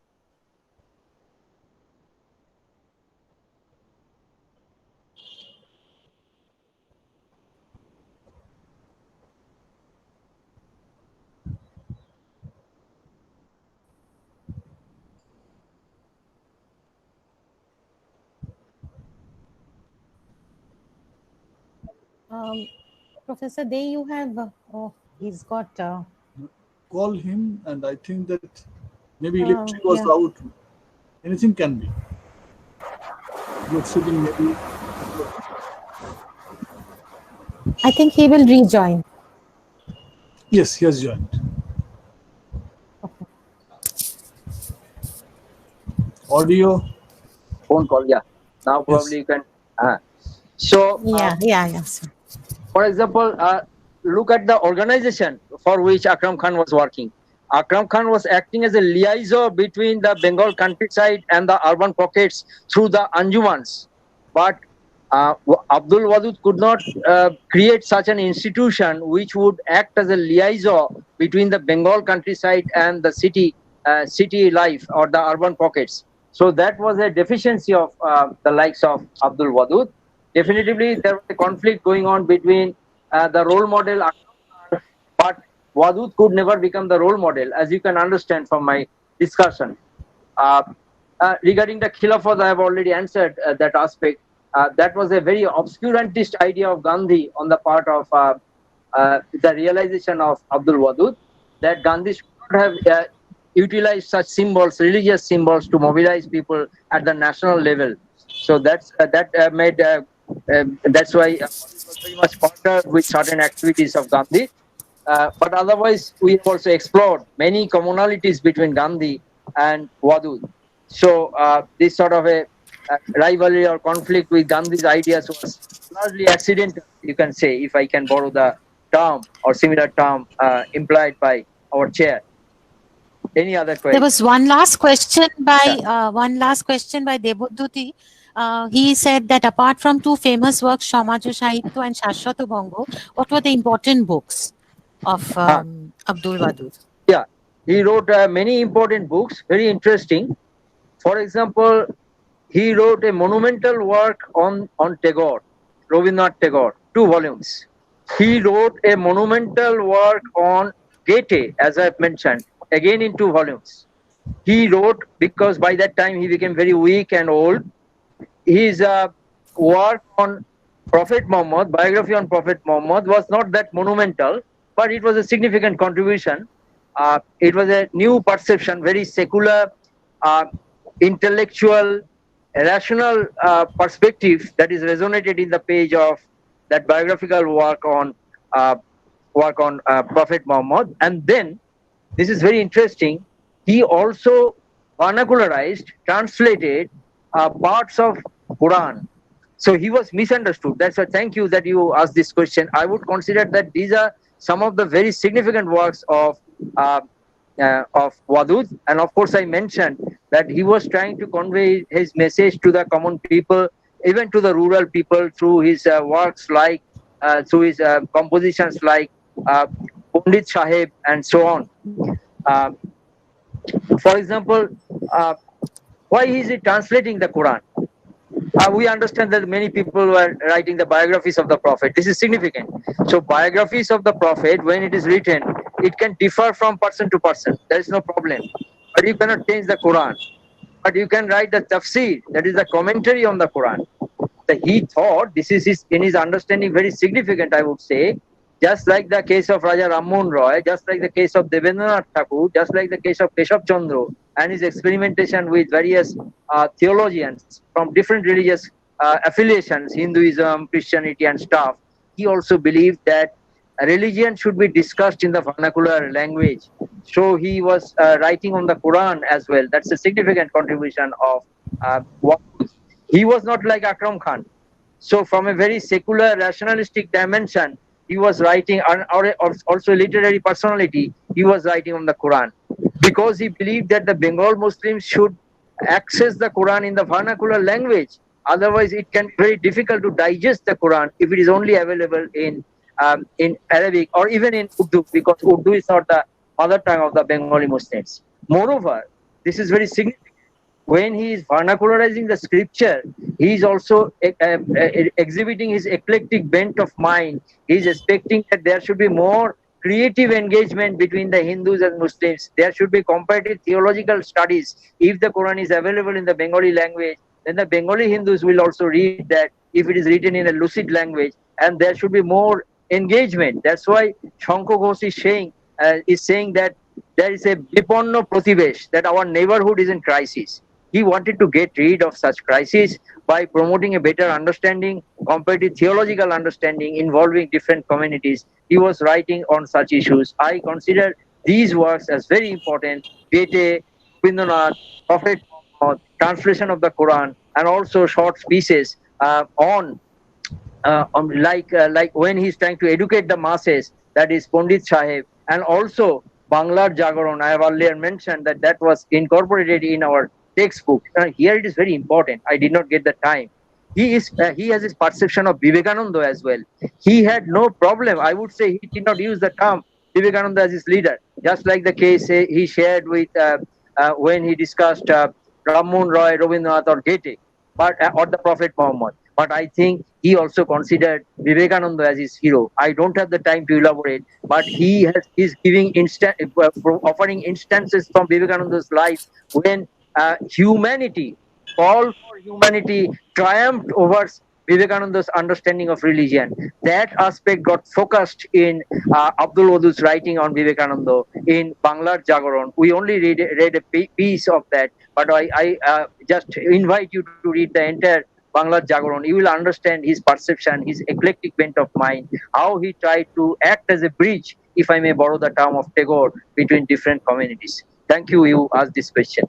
Speaker 3: Professor Dey, you have, oh, he's got,
Speaker 2: Call him, and I think that maybe electric was
Speaker 3: yeah.
Speaker 2: out. Anything can be. Load shedding maybe.
Speaker 3: I think he will rejoin.
Speaker 2: Yes, he has joined.
Speaker 3: Okay.
Speaker 2: Audio.
Speaker 1: Phone call, yeah. Now probably you can. So,
Speaker 3: Yeah. So,
Speaker 1: for example, look at the organization for which Akram Khan was working. Akram Khan was acting as a liaison between the Bengal countryside and the urban pockets through the Anjumans. But Abdul Wadud could not create such an institution which would act as a liaison between the Bengal countryside and the city life or the urban pockets. So that was a deficiency of the likes of Abdul Wadud. Definitely, there was a conflict going on between the role model, but Wadud could never become the role model, as you can understand from my discussion. Regarding the Khilafat, I have already answered that aspect. That was a very obscurantist idea of Gandhi on the part of the realization of Abdul Wadud, that Gandhi should not have utilized such symbols, religious symbols, to mobilize people at the national level. So that's that's why Wadud was very much partnered with certain activities of Gandhi. But otherwise, we also explored many commonalities between Gandhi and Wadud. So this sort of a rivalry or conflict with Gandhi's ideas was largely accidental, you can say, if I can borrow the term or similar term implied by our chair. Any other
Speaker 3: there
Speaker 1: question?
Speaker 3: was one last question by Debodhuti. He said that apart from two famous works, Samajo Sahitya and Shashwat Bongo, what were the important books of Abdul Wadud?
Speaker 1: Yeah, he wrote many important books, very interesting. For example, he wrote a monumental work on Tagore, Rabindranath Tagore, 2 volumes. He wrote a monumental work on Goethe, as I've mentioned, again in 2 volumes. He wrote, because by that time he became very weak and old, his work on Prophet Muhammad, biography on Prophet Muhammad, was not that monumental, but it was a significant contribution. It was a new perception, very secular, intellectual, rational perspective that is resonated in the page of that biographical work on Prophet Muhammad. And then, this is very interesting, he also vernacularized, translated parts of Quran. So he was misunderstood. That's why, thank you that you asked this question. I would consider that these are some of the very significant works of Wadud. And of course, I mentioned that he was trying to convey his message to the common people, even to the rural people, through his works like, through his compositions like Pandit Sahib and so on. For example, why is he translating the Quran? We understand that many people were writing the biographies of the Prophet. This is significant. So biographies of the Prophet, when it is written, it can differ from person to person. There is no problem. But you cannot change the Quran. But you can write the tafsir, that is the commentary on the Quran. So he thought, this is in his understanding very significant, I would say, just like the case of Raja Rammohn Roy, just like the case of Devendranath Thakur, just like the case of Keshav Chandra, and his experimentation with various theologians from different religious affiliations, Hinduism, Christianity and stuff. He also believed that religion should be discussed in the vernacular language. So he was writing on the Quran as well. That's a significant contribution of Wadud. He was not like Akram Khan. So from a very secular, rationalistic dimension, he was writing, or also literary personality, he was writing on the Quran. Because he believed that the Bengal Muslims should access the Quran in the vernacular language. Otherwise, it can be very difficult to digest the Quran if it is only available in Arabic or even in Urdu, because Urdu is not the mother tongue of the Bengali Muslims. Moreover, this is very significant. When he is vernacularizing the scripture, he is also exhibiting his eclectic bent of mind. He is expecting that there should be more creative engagement between the Hindus and Muslims. There should be comparative theological studies. If the Quran is available in the Bengali language, then the Bengali Hindus will also read that if it is written in a lucid language, and there should be more engagement. That's why Shanko Ghosh is saying that there is a Bipanno Pratibesh, that our neighborhood is in crisis. He wanted to get rid of such crisis by promoting a better understanding, comparative theological understanding involving different communities. He was writing on such issues. I consider these works as very important. Goethe, Rabindranath, Prophet Muhammad, translation of the Quran, and also short pieces like when he's trying to educate the masses, that is Pandit Saheb, and also Banglar Jagaron. I have earlier mentioned that that was incorporated in our textbook. Here it is very important. I did not get the time. He has his perception of Vivekananda as well. He had no problem. I would say he did not use the term Vivekananda as his leader, just like the case he shared with when he discussed Rammohn Roy, Rabindranath, or Goethe, or the Prophet Muhammad. But I think he also considered Vivekananda as his hero. I don't have the time to elaborate, but he's giving offering instances from Vivekananda's life when humanity, call for humanity, triumphed over Vivekananda's understanding of religion. That aspect got focused in Abdul Wadud's writing on Vivekananda in Banglar Jagaron. We only read a piece of that, but I just invite you to read the entire Banglar Jagaron. You will understand his perception, his eclectic bent of mind, how he tried to act as a bridge, if I may borrow the term of Tagore, between different communities. Thank you. You asked this question.